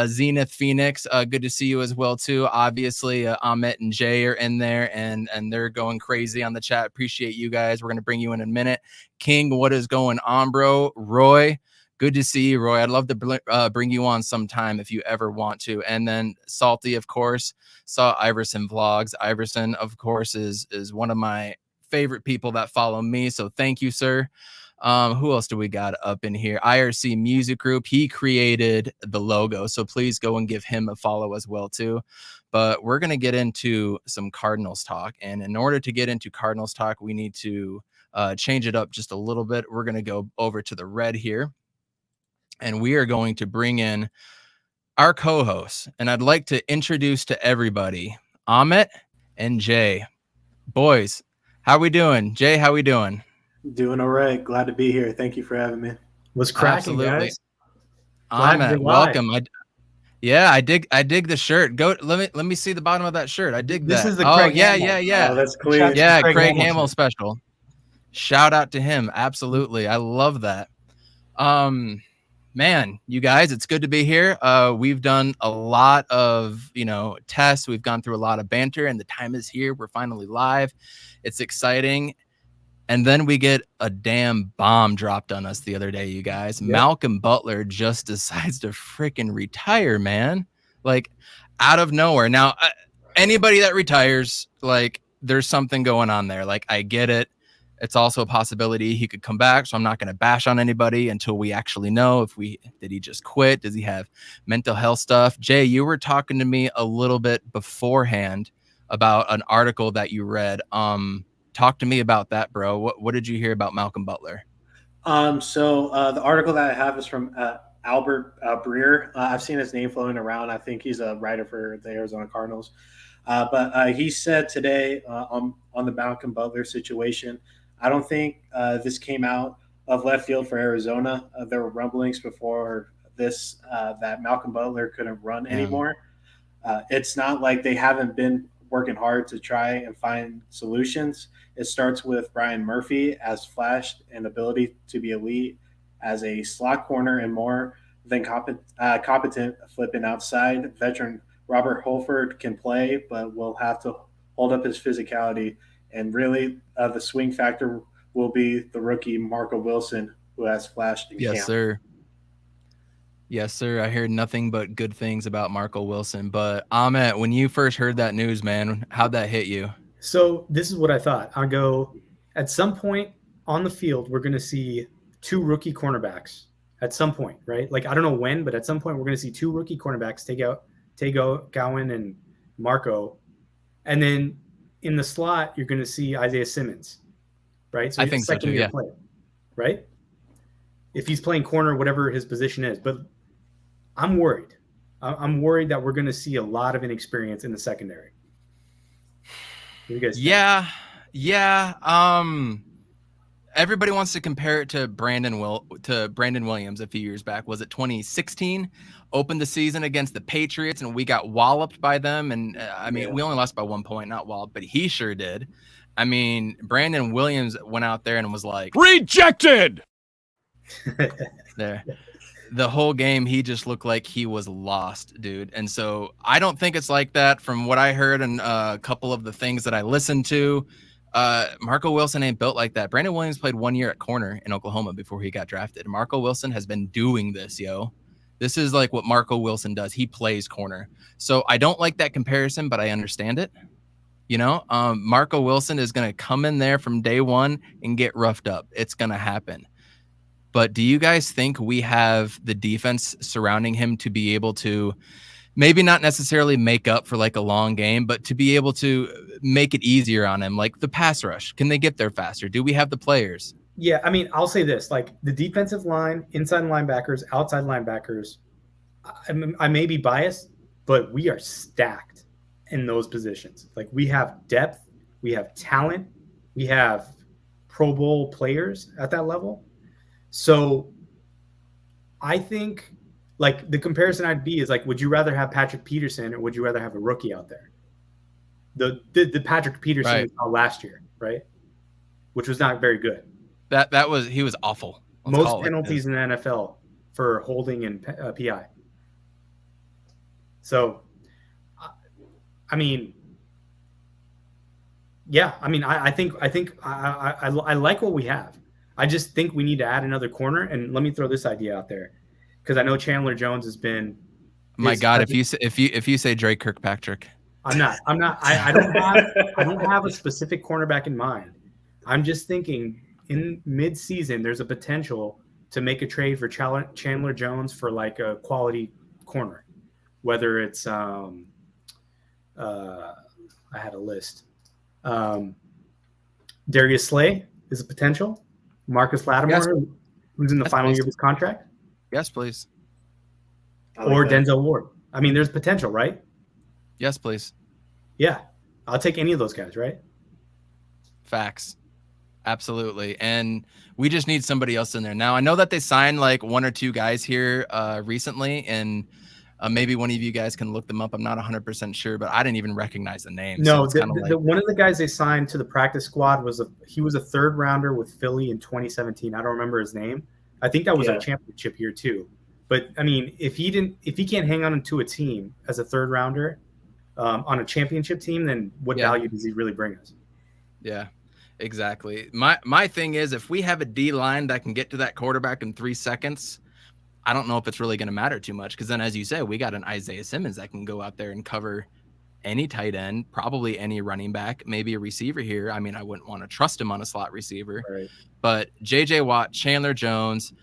Zenith Phoenix, good to see you as well too. Obviously, Amit and Jay are in there, and they're going crazy on the chat. Appreciate you guys. We're gonna bring you in a minute. King, what is going on, bro? Roy, good to see you, Roy. I'd love to bring you on sometime if you ever want to. And then Salty, of course, saw Iverson vlogs. Iverson, of course, is one of my favorite people that follow me. So thank you, sir. Who else do we got up in here? IRC Music Group. He created the logo, so please go and give him a follow as well too. But we're gonna get into some Cardinals talk, and in order to get into Cardinals talk, we need to change it up just a little bit. We're gonna go over to the red here, and we are going to bring in our co-hosts, and I'd like to introduce to everybody Amit and Jay. Boys, how we doing? Jay, how we doing? Doing all right. Glad to be here. Thank you for having me. Was cracking, guys. Amit, welcome. I dig the shirt. Go. Let me see the bottom of that shirt. I dig that. This is the Craig Hamill. Oh, that's clear. Yeah, Craig Hamill special. Shout out to him. Absolutely. I love that. Man, you guys, it's good to be here. We've done a lot of, tests. We've gone through a lot of banter, and the time is here. We're finally live. It's exciting. And then we get a damn bomb dropped on us the other day, you guys. Yep. Malcolm Butler just decides to freaking retire, man. Like, out of nowhere. Now, anybody that retires, like, there's something going on there. Like, I get it. It's also a possibility he could come back, so I'm not going to bash on anybody until we actually know did he just quit? Does he have mental health stuff? Jay, you were talking to me a little bit beforehand about an article that you read. Talk to me about that, bro. What did you hear about Malcolm Butler? So the article that I have is from Albert Breer. I've seen his name floating around. I think he's a writer for the Arizona Cardinals. But he said today on the Malcolm Butler situation, I don't think this came out of left field for Arizona. There were rumblings before this that Malcolm Butler couldn't run anymore. It's not like they haven't been working hard to try and find solutions. It starts with Brian Murphy, as flashed an ability to be elite as a slot corner and more than competent flipping outside. Veteran Robert Holford can play, but will have to hold up his physicality. And really, the swing factor will be the rookie Marco Wilson, who has flashed in camp. Yes, sir. Yes, sir. I heard nothing but good things about Marco Wilson. But Amit, when you first heard that news, man, how'd that hit you? So this is what I thought. I go, at some point on the field, we're going to see two rookie cornerbacks at some point, right? Like, I don't know when, but at some point we're going to see two rookie cornerbacks take out Tego, Gowan, and Marco. And then in the slot, you're going to see Isaiah Simmons, right? So I think so too, yeah. Player, right? If he's playing corner, whatever his position is. But I'm worried. I'm worried that we're going to see a lot of inexperience in the secondary. What do you guys think? Yeah. Everybody wants to compare it to Brandon Williams a few years back. Was it 2016? Opened the season against the Patriots, and we got walloped by them. And we only lost by 1 point, not walloped, but he sure did. I mean, Brandon Williams went out there and was like, rejected. There. The whole game, he just looked like he was lost, dude. And so I don't think it's like that from what I heard and a couple of the things that I listened to. Marco Wilson ain't built like that. Brandon Williams played 1 year at corner in Oklahoma before he got drafted. Marco Wilson has been doing this, yo. This is like what Marco Wilson does. He plays corner. So I don't like that comparison, but I understand it. Marco Wilson is going to come in there from day one and get roughed up. It's going to happen. But do you guys think we have the defense surrounding him to be able to maybe not necessarily make up for like a long game, but to be able to make it easier on him? Like the pass rush, can they get there faster? Do we have the players? Yeah, I mean, I'll say this, like the defensive line, inside linebackers, outside linebackers, I may be biased, but we are stacked in those positions. Like we have depth, we have talent, we have Pro Bowl players at that level. So I think like the comparison I'd be is like, would you rather have Patrick Peterson or would you rather have a rookie out there? The Patrick Peterson right. we saw last year, right? Which was not very good. He was awful. Most penalties in the NFL for holding and PI. So, I mean, yeah, I mean, I think I like what we have. I just think we need to add another corner. And let me throw this idea out there, because I know Chandler Jones has been. My God, if you say Drake Kirkpatrick, I'm not. I don't have a specific cornerback in mind. I'm just thinking in mid-season, there's a potential to make a trade for Chandler Jones for like a quality corner, whether it's I had a list. Darius Slay is a potential. Marcus Lattimore, who's in the final year of his contract. Yes, please. Or Denzel Ward. I mean, there's potential, right? Yes, please. Yeah. I'll take any of those guys, right? Facts. Absolutely. And we just need somebody else in there. Now, I know that they signed like one or two guys here recently, and maybe one of you guys can look them up. I'm not 100% sure, but I didn't even recognize the name. No, so one of the guys they signed to the practice squad was he was a third rounder with Philly in 2017. I don't remember his name. I think that was a championship year too. But I mean, if he can't hang on to a team as a third rounder on a championship team, then what value does he really bring us? Yeah, exactly. My thing is, if we have a D line that can get to that quarterback in 3 seconds, I don't know if it's really going to matter too much. Because then, as you say, we got an Isaiah Simmons that can go out there and cover any tight end, probably any running back, maybe a receiver here. I mean, I wouldn't want to trust him on a slot receiver, right. But J.J. Watt, Chandler Jones,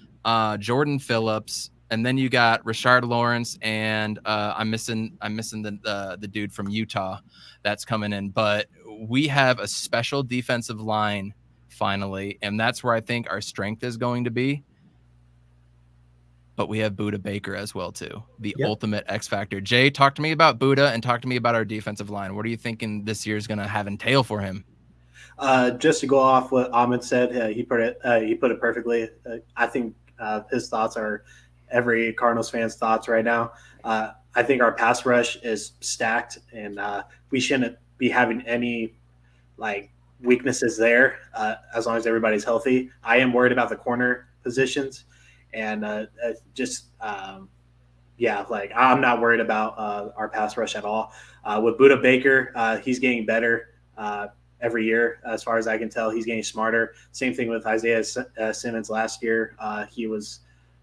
Jordan Phillips. And then you got Rashard Lawrence, and I'm missing the dude from Utah that's coming in. But we have a special defensive line finally, and that's where I think our strength is going to be. But we have Budda Baker as well too, the ultimate X factor. Jay, talk to me about Budda and talk to me about our defensive line. What are you thinking this year is going to have entail for him? Just to go off what Ahmed said, he put it perfectly. I think his thoughts are every Cardinals fan's thoughts right now. I think our pass rush is stacked, and we shouldn't be having any like weaknesses there as long as everybody's healthy. I am worried about the corner positions, and I'm not worried about our pass rush at all. With Budda Baker, he's getting better every year. As far as I can tell, he's getting smarter. Same thing with Isaiah Simmons last year.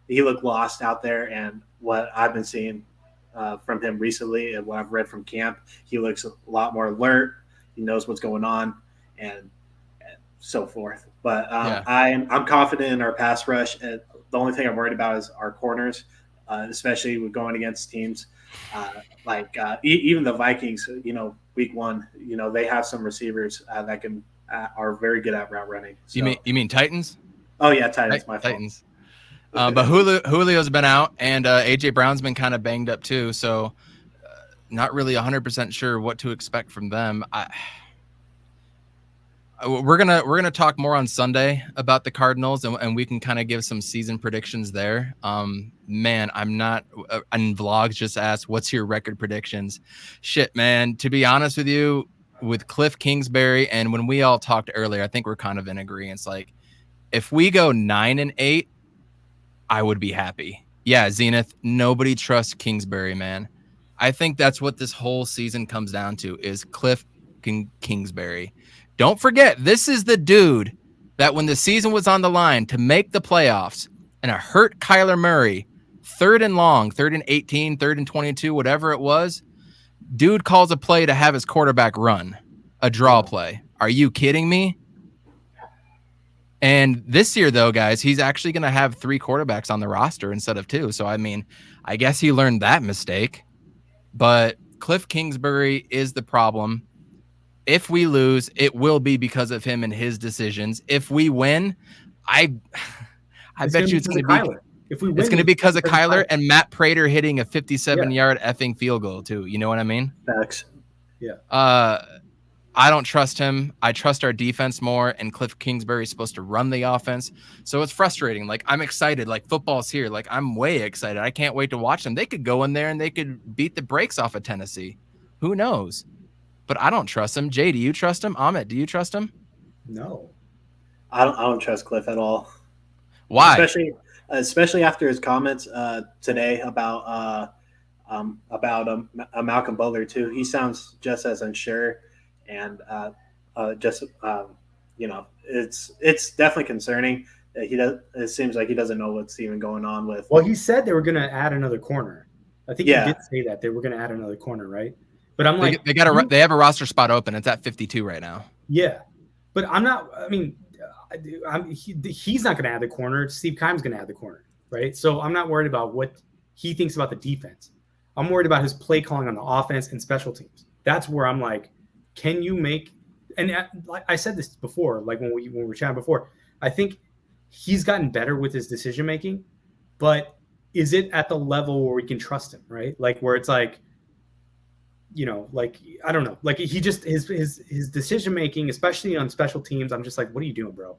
He looked lost out there, and what I've been seeing from him recently and what I've read from camp, he looks a lot more alert. He knows what's going on, and so forth. But I'm confident in our pass rush. And the only thing I'm worried about is our corners, especially with going against teams even the Vikings. Week 1, they have some receivers that are very good at route running. So, you mean Titans? Oh yeah, Titans. My fault. Titans. But Julio's been out, and AJ Brown's been kind of banged up too. So not really 100% sure what to expect from them. We're gonna talk more on Sunday about the Cardinals, and we can kind of give some season predictions there. Man, I'm not. And Vlogs just asked, "What's your record predictions?" Shit, man. To be honest with you, with Cliff Kingsbury, and when we all talked earlier, I think we're kind of in agreement. Like, if we go 9-8. I would be happy. Yeah, Zenith, nobody trusts Kingsbury, man. I think that's what this whole season comes down to is Cliff Kingsbury. Don't forget, this is the dude that when the season was on the line to make the playoffs and it hurt Kyler Murray, 3rd and long, 3rd and 18, 3rd and 22, whatever it was, dude calls a play to have his quarterback run, a draw play. Are you kidding me? And this year, though, guys, he's actually going to have 3 quarterbacks on the roster instead of 2. So, I mean, I guess he learned that mistake. But Cliff Kingsbury is the problem. If we lose, it will be because of him and his decisions. If we win, I bet you it's going to be. If we win, it's going to be because of Kyler and Matt Prater hitting a 57-yard effing field goal too. You know what I mean? Facts. Yeah. I don't trust him. I trust our defense more, and Cliff Kingsbury is supposed to run the offense. So it's frustrating. Like, I'm excited. Like, football's here. Like, I'm way excited. I can't wait to watch them. They could go in there and they could beat the brakes off of Tennessee. Who knows? But I don't trust him. Jay, do you trust him? Ahmed, do you trust him? No. I don't trust Cliff at all. Why? Especially after his comments today about about Malcolm Butler too. He sounds just as unsure, and it's definitely concerning that he does. It seems like he doesn't know what's even going on with. Well, he said they were going to add another corner. I think he did say that they were going to add another corner, right? But I'm like, they have a roster spot open. It's at 52 right now. Yeah, but I'm not. I mean, he's not going to add the corner. Steve Keim's going to add the corner, right? So I'm not worried about what he thinks about the defense. I'm worried about his play calling on the offense and special teams. That's where I'm like, can you make? And I said this before, like when we were chatting before. I think he's gotten better with his decision making, but is it at the level where we can trust him, right? Like where it's like, like I don't know, like he just his decision making, especially on special teams. I'm just like, what are you doing, bro?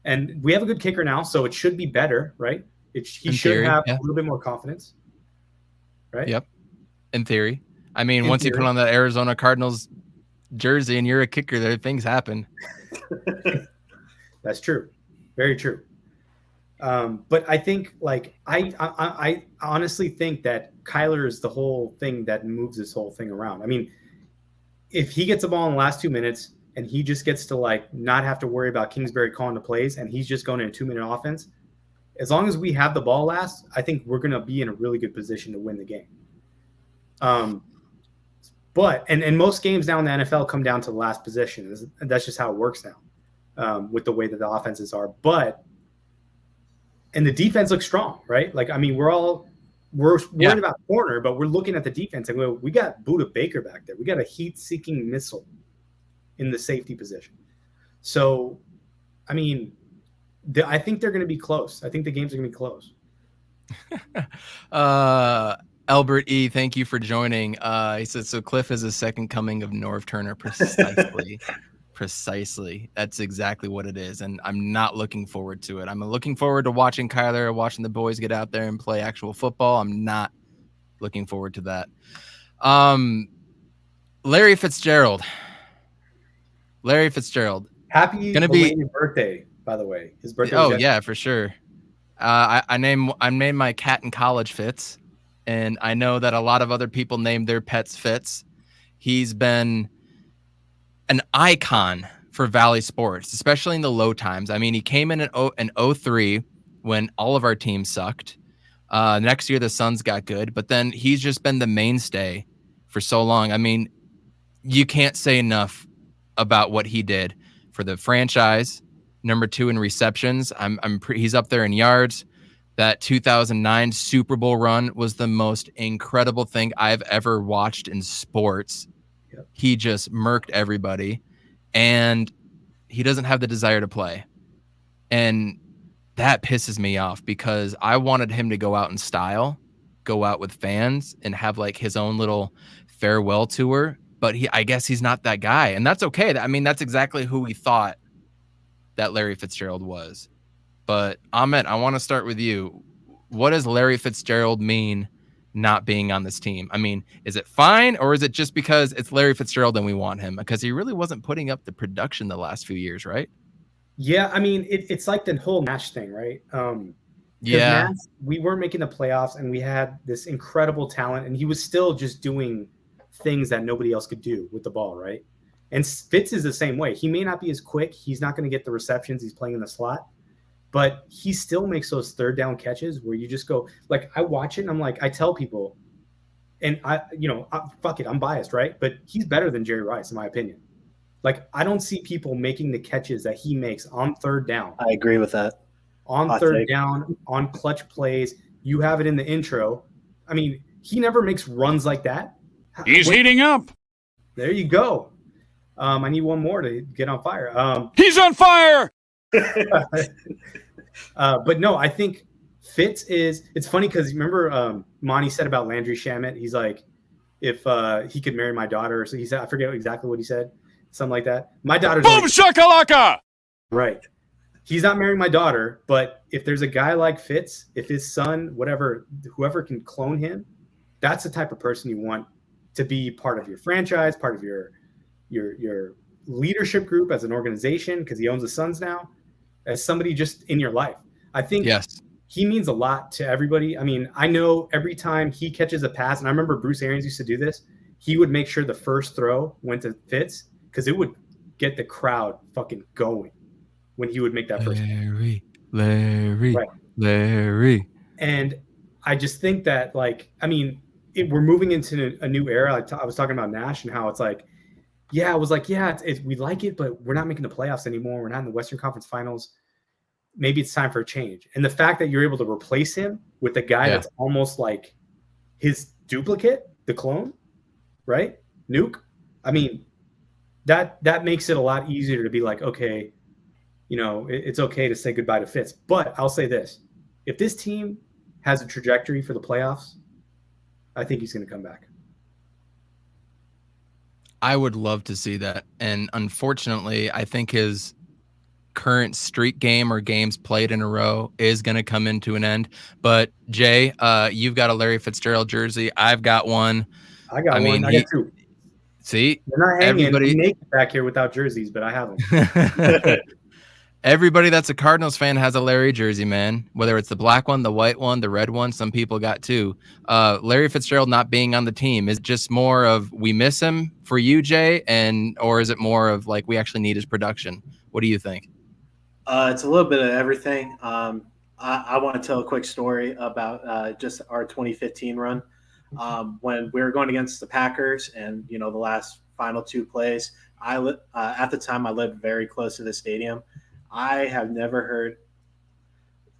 And we have a good kicker now, so it should be better, right? He should have a little bit more confidence, right? Yep. In theory. I mean, once you put on that Arizona Cardinals jersey and you're a kicker, there things happen. That's true. Very true. But I think like I honestly think that Kyler is the whole thing that moves this whole thing around. I mean, if he gets the ball in the last 2 minutes and he just gets to like not have to worry about Kingsbury calling the plays and he's just going in a 2-minute offense, as long as we have the ball last, I think we're going to be in a really good position to win the game. But most games now in the NFL come down to the last position. That's just how it works now, with the way that the offenses are. And the defense looks strong, right? Like, I mean, we're worried about corner, but we're looking at the defense and we got Budda Baker back there. We got a heat-seeking missile in the safety position. So, I mean, I think they're going to be close. I think the games are going to be close. Albert E., thank you for joining. He said, so Cliff is a second coming of Norv Turner. Precisely. Precisely. That's exactly what it is. And I'm not looking forward to it. I'm looking forward to watching Kyler, watching the boys get out there and play actual football. I'm not looking forward to that. Larry Fitzgerald. Happy belated birthday, by the way. His birthday. Oh, yeah, for sure. I named my cat in college Fitz. And I know that a lot of other people named their pets Fitz. He's been an icon for Valley sports, especially in the low times. I mean, he came in 03 when all of our teams sucked. Next year, the Suns got good, but then he's just been the mainstay for so long. I mean, you can't say enough about what he did for the franchise. Number 2 in receptions. He's up there in yards. That 2009 Super Bowl run was the most incredible thing I've ever watched in sports. Yep. He just murked everybody, and he doesn't have the desire to play. And that pisses me off because I wanted him to go out in style, go out with fans, and have like his own little farewell tour. But I guess he's not that guy, and that's okay. I mean, that's exactly who we thought that Larry Fitzgerald was. But Ahmet, I want to start with you. What does Larry Fitzgerald mean not being on this team? I mean, is it fine, or is it just because it's Larry Fitzgerald and we want him? Because he really wasn't putting up the production the last few years, right? Yeah, I mean, it's like the whole Nash thing, right? Yeah. Nash, we weren't making the playoffs, and we had this incredible talent, and he was still just doing things that nobody else could do with the ball, right? And Fitz is the same way. He may not be as quick. He's not going to get the receptions. He's playing in the slot. But he still makes those third down catches where you just go, like, I watch it and I'm like, I tell people, and fuck it, I'm biased, right? But he's better than Jerry Rice, in my opinion. Like, I don't see people making the catches that he makes on third down. I agree with that. On third down, on clutch plays. You have it in the intro. I mean, he never makes runs like that. He's heating up. There you go. I need one more to get on fire. He's on fire. But no, I think Fitz it's funny because remember Monty said about Landry Shamet, he's like, if he could marry my daughter, so he said, I forget exactly what he said, something like that. My daughter's boom shakalaka. Right. He's not marrying my daughter, but if there's a guy like Fitz, if his son, whoever can clone him, that's the type of person you want to be part of your franchise, part of your leadership group as an organization, because he owns the Suns now, as somebody just in your life. I think yes. he means a lot to everybody. I mean, I know every time he catches a pass, and I remember Bruce Arians used to do this, he would make sure the first throw went to Fitz because it would get the crowd fucking going when he would make that first. Larry. And I just think that, like, I mean, we're moving into a new era. I was talking about Nash and how it's like, yeah, we like it, but we're not making the playoffs anymore. We're not in the Western Conference Finals. Maybe it's time for a change. And the fact that you're able to replace him with a guy that's almost like his duplicate, the clone, right? Nuke. I mean, that makes it a lot easier to be like, okay, you know, it's okay to say goodbye to Fitz. But I'll say this. If this team has a trajectory for the playoffs, I think he's going to come back. I would love to see that. And unfortunately, I think his current streak game or games played in a row is going to come into an end. But Jay, you've got a Larry Fitzgerald jersey. I've got one. I got one. I got two. See, they're not hanging. Everybody, we make it back here without jerseys, but I have them. Everybody that's a Cardinals fan has a Larry jersey, man. Whether it's the black one, the white one, the red one, some people got two. Larry Fitzgerald not being on the team, is it just more of we miss him for you, Jay, or is it more of like we actually need his production? What do you think? It's a little bit of everything. I want to tell a quick story about just our 2015 run. When we were going against the Packers and, you know, the last final two plays, at the time I lived very close to the stadium. I have never heard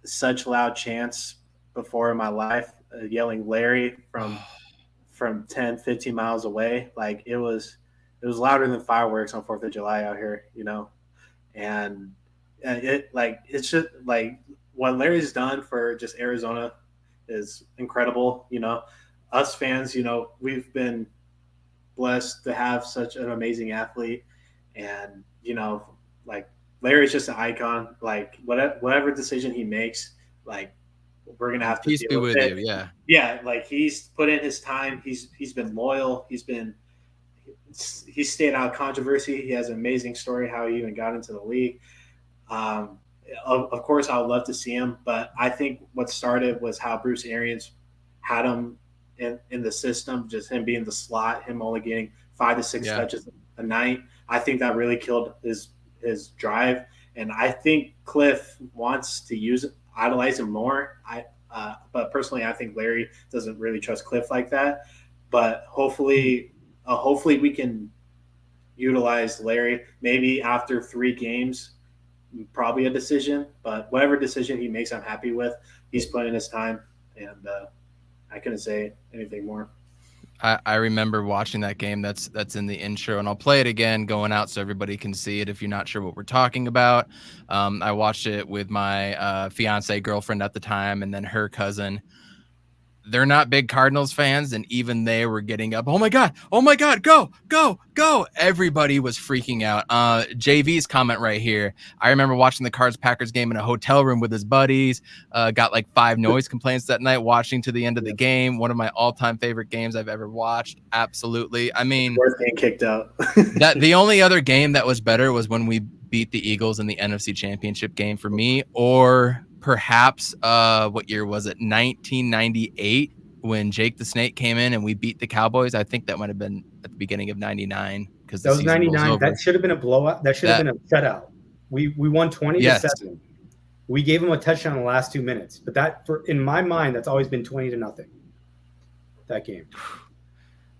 such loud chants before in my life, yelling Larry from 10, 15 miles away. Like it was louder than fireworks on 4th of July out here, you know? And it's just like what Larry's done for just Arizona is incredible. You know, us fans, you know, we've been blessed to have such an amazing athlete, and, you know, like Larry's just an icon. Like whatever decision he makes, like we're going to have to Peace be with it. you. Yeah. Yeah. Like he's put in his time. He's been loyal. He's stayed out of controversy. He has an amazing story how he even got into the league. Of course, I would love to see him, but I think what started was how Bruce Arians had him in the system, just him being the slot, him only getting 5 to 6 touches a night. I think that really killed his drive, and I think Cliff wants to idolize him more. But personally, I think Larry doesn't really trust Cliff like that. But hopefully we can utilize Larry maybe after 3 games. Probably a decision, but whatever decision he makes, I'm happy with. He's put in his time, and I couldn't say anything more. I remember watching that game. That's in the intro, and I'll play it again going out so everybody can see it if you're not sure what we're talking about. I watched it with my fiance girlfriend at the time, and then her cousin. They're not big Cardinals fans, and even they were getting up. Oh my God, go. Everybody was freaking out. JV's comment right here. I remember watching the Cards-Packers game in a hotel room with his buddies. Got like 5 noise complaints that night watching to the end of the game. One of my all-time favorite games I've ever watched. Absolutely. I mean, worst getting kicked out. The only other game that was better was when we beat the Eagles in the NFC Championship game for me, or perhaps what year was it? 1998 when Jake the Snake came in and we beat the Cowboys. I think that might have been at the beginning of 99 because that was 99. That should have been a blowout. That should have been a shutout. We won 20-7. We gave them a touchdown in the last 2 minutes, but in my mind, that's always been 20-0. That game.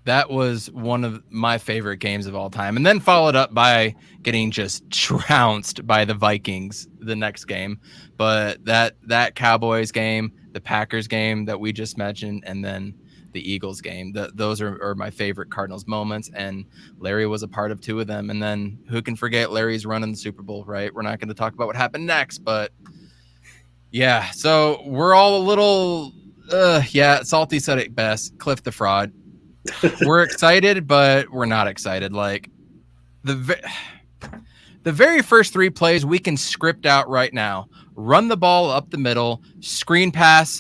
That was one of my favorite games of all time. And then followed up by getting just trounced by the Vikings the next game. But that Cowboys game, the Packers game that we just mentioned, and then the Eagles game, those are my favorite Cardinals moments. And Larry was a part of 2 of them. And then who can forget Larry's run in the Super Bowl, right? We're not going to talk about what happened next. But, yeah, so we're all a little, Salty said it best, Cliff the Fraud. We're excited, but we're not excited. Like the very first 3 plays we can script out right now. Run the ball up the middle, screen pass,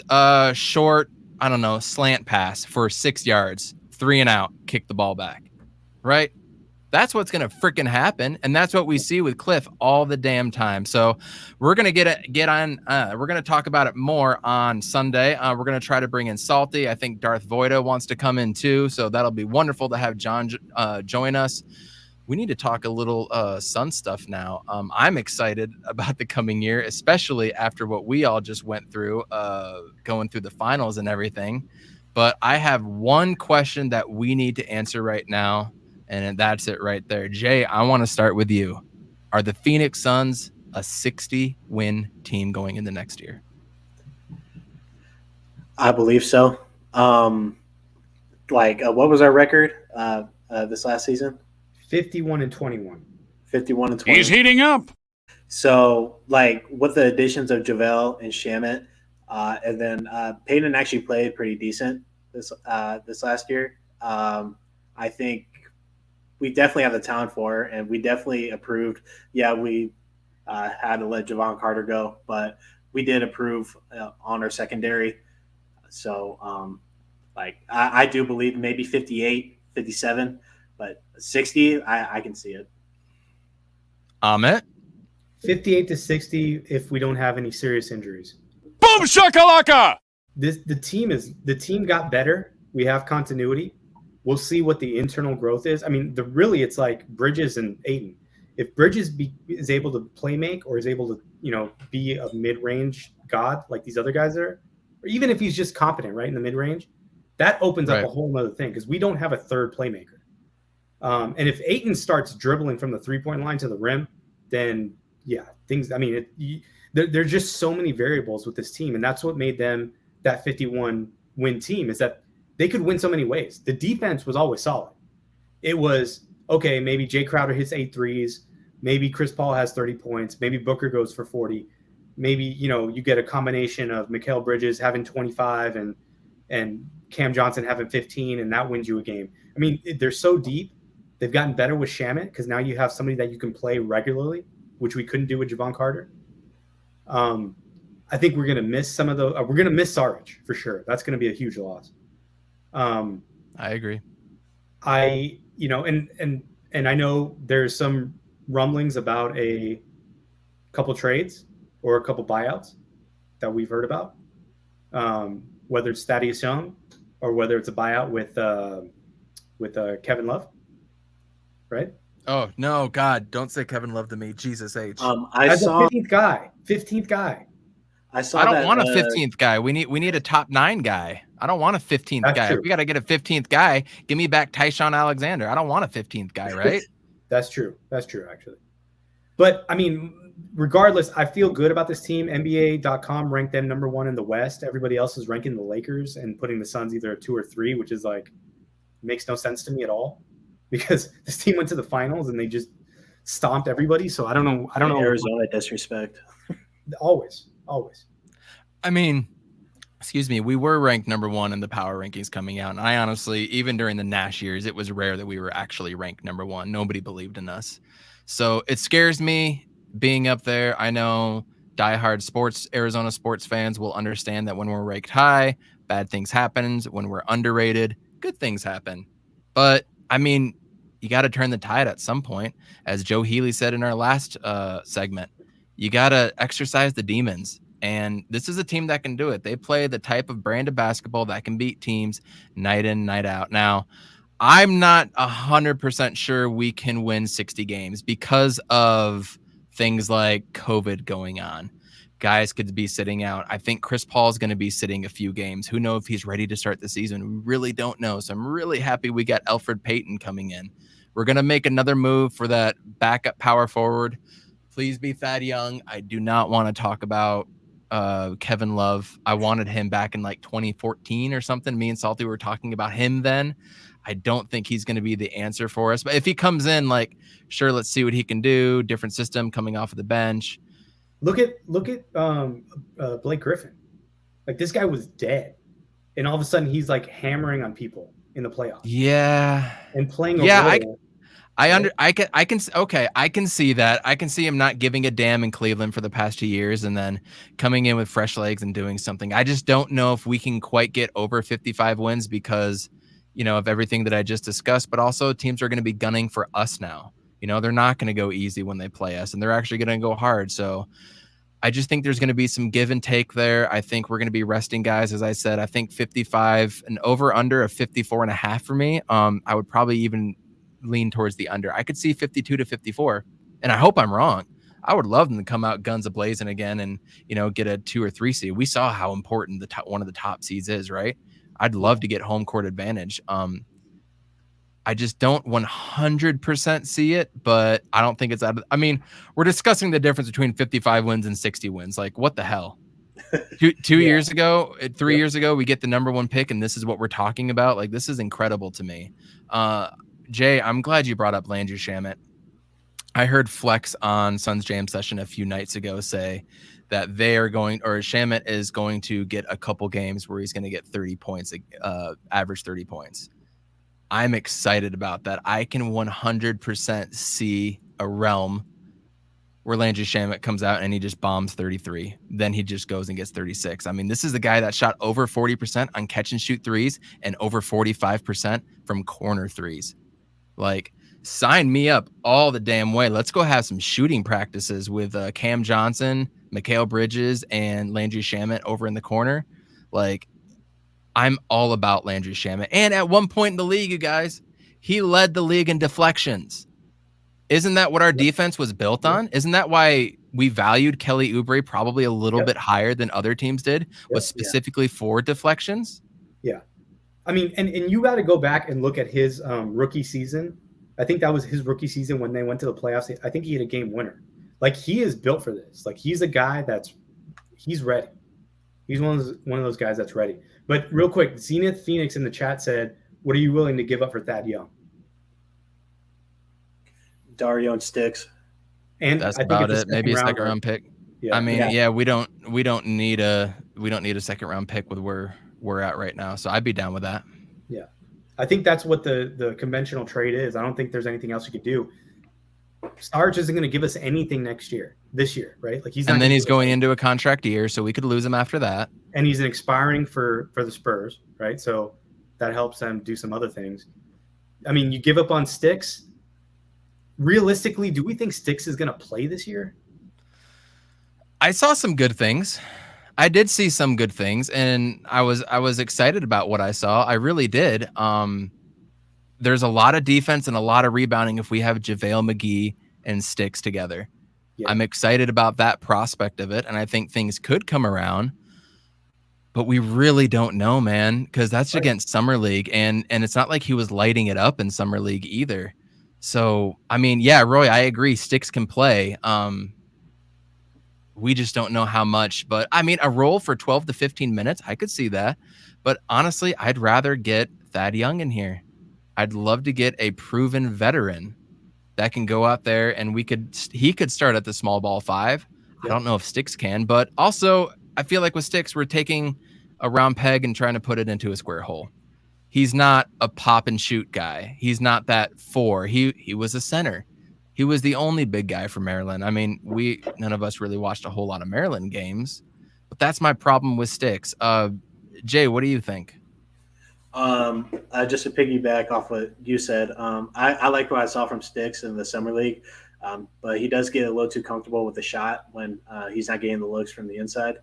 short, I don't know, slant pass for 6 yards, 3 and out, kick the ball back. Right? That's what's going to freaking happen. And that's what we see with Cliff all the damn time. So we're going to get on. We're going to talk about it more on Sunday. We're going to try to bring in Salty. I think Darth Voida wants to come in too. So that'll be wonderful to have John join us. We need to talk a little Sun stuff now. I'm excited about the coming year, especially after what we all just went through, going through the finals and everything. But I have one question that we need to answer right now. And that's it right there. Jay, I want to start with you. Are the Phoenix Suns a 60-win team going into next year? I believe so. What was our record this last season? 51-21. 51-20. He's heating up. So, with the additions of JaVale and Shamet, and then Payton actually played pretty decent this last year. I think we definitely have the talent for it, and we definitely approved. Yeah, we had to let Javon Carter go, but we did approve on our secondary. So, I do believe maybe 58, 57, but 60, I can see it. Amit? 58-60 if we don't have any serious injuries. Boom shakalaka! The team got better. We have continuity. We'll see what the internal growth is. I mean, it's like Bridges and Ayton. If Bridges is able to play make or is able to, be a mid-range god like these other guys are, or even if he's just competent, right, in the mid-range, that opens up a whole other thing because we don't have a third playmaker. And if Ayton starts dribbling from the three-point line to the rim, then, yeah, things – I mean, there are just so many variables with this team, and that's what made them that 51-win team is that they could win so many ways. The defense was always solid. It was, okay, maybe Jay Crowder hits 8 threes. Maybe Chris Paul has 30 points. Maybe Booker goes for 40. Maybe, you get a combination of Mikal Bridges having 25 and Cam Johnson having 15, and that wins you a game. I mean, they're so deep. They've gotten better with Shamet because now you have somebody that you can play regularly, which we couldn't do with Javon Carter. I think we're going to miss some of the we're going to miss Saric for sure. That's going to be a huge loss. I agree. And I know there's some rumblings about a couple trades or a couple buyouts that we've heard about, whether it's Thaddeus Young or whether it's a buyout with Kevin Love, right? Oh no, God! Don't say Kevin Love to me, Jesus H. I saw 15th guy. I don't want a 15th guy. We need a top 9 guy. I don't want a 15th guy. If we got to get a 15th guy, give me back Tyshawn Alexander. I don't want a 15th guy, right? That's true, actually. But, I mean, regardless, I feel good about this team. NBA.com ranked them number 1 in the West. Everybody else is ranking the Lakers and putting the Suns either 2 or 3, which is makes no sense to me at all because this team went to the finals and they just stomped everybody. So I don't know. Arizona disrespect. Always. I mean, excuse me, we were ranked number 1 in the power rankings coming out. And I honestly, even during the Nash years, it was rare that we were actually ranked number 1. Nobody believed in us. So it scares me being up there. I know diehard Arizona sports fans will understand that when we're ranked high, bad things happen. When we're underrated, good things happen. But I mean, you got to turn the tide at some point. As Joe Healey said in our last segment, you got to exercise the demons. And this is a team that can do it. They play the type of brand of basketball that can beat teams night in, night out. Now, I'm not 100% sure we can win 60 games because of things like COVID going on. Guys could be sitting out. I think Chris Paul is going to be sitting a few games. Who knows if he's ready to start the season? We really don't know. So I'm really happy we got Elfrid Payton coming in. We're going to make another move for that backup power forward. Please be Thad Young. I do not want to talk about Kevin Love. I wanted him back in 2014 or something. Me and Salty were talking about him then. I don't think he's going to be the answer for us. But if he comes in, sure, let's see what he can do. Different system coming off of the bench. Look at Blake Griffin. This guy was dead, and all of a sudden he's hammering on people in the playoffs. Yeah, and playing. I can see that. I can see him not giving a damn in Cleveland for the past 2 years and then coming in with fresh legs and doing something. I just don't know if we can quite get over 55 wins because of everything that I just discussed, but also teams are going to be gunning for us now. They're not going to go easy when they play us, and they're actually going to go hard. So I just think there's going to be some give and take there. I think we're going to be resting guys. As I said, I think 55 and over under of 54.5 for me. I would probably even lean towards the under. I could see 52 to 54, and I hope I'm wrong. I would love them to come out guns a-blazing again and, get a 2 or 3 seed. We saw how important one of the top seeds is, right? I'd love to get home court advantage. I just don't 100% see it, but I don't think it's out of, we're discussing the difference between 55 wins and 60 wins. Like, what the hell? Two years ago, 3 years ago, we get the number 1 pick, and this is what we're talking about. Like, this is incredible to me. Jay, I'm glad you brought up Landry Shamet. I heard Flex on Suns Jam session a few nights ago say that Shamet is going to get a couple games where he's going to get 30 points, average 30 points. I'm excited about that. I can 100% see a realm where Landry Shamet comes out and he just bombs 33. Then he just goes and gets 36. This is the guy that shot over 40% on catch and shoot threes and over 45% from corner threes. Like, sign me up all the damn way. Let's go have some shooting practices with Cam Johnson, Mikal Bridges, and Landry Shamet over in the corner. Like, I'm all about Landry Shamet. And at one point in the league, you guys, he led the league in deflections. Isn't that what our defense was built on? Isn't that why we valued Kelly Oubre probably a little bit higher than other teams did, was specifically for deflections? Yeah. And you got to go back and look at his rookie season. I think that was his rookie season when they went to the playoffs. I think he had a game winner. Like, he is built for this. Like, he's a guy he's ready. He's one of those guys that's ready. But real quick, Zenith Phoenix in the chat said, what are you willing to give up for Thad Young? Dario and Sticks. And that's about it. Maybe a second round pick. Yeah. We don't need a second round pick with where we're at right now. So I'd be down with that. Yeah. I think that's what the conventional trade is. I don't think there's anything else you could do. Sarge isn't going to give us anything this year, right? Like, he's going into a contract year, so we could lose him after that. And he's an expiring for the Spurs, right? So that helps them do some other things. You give up on Sticks. Realistically, do we think Sticks is going to play this year? I saw some good things. I did see some good things, and I was excited about what I saw. I really did. There's a lot of defense and a lot of rebounding if we have JaVale McGee and Sticks together. Yeah. I'm excited about that prospect of it, and I think things could come around. But we really don't know, man, because that's against Summer League, and it's not like he was lighting it up in Summer League either. So, Roy, I agree. Sticks can play. We just don't know how much. But, a role for 12 to 15 minutes, I could see that. But honestly, I'd rather get Thad Young in here. I'd love to get a proven veteran that can go out there and he could start at the small ball 5. I don't know if Sticks can, but also I feel like with Sticks, we're taking a round peg and trying to put it into a square hole. He's not a pop and shoot guy. He's not that 4. He was a center. He was the only big guy for Maryland. None of us really watched a whole lot of Maryland games, but that's my problem with Sticks. Jay, what do you think? Just to piggyback off what you said, I like what I saw from Sticks in the Summer League, but he does get a little too comfortable with the shot when he's not getting the looks from the inside.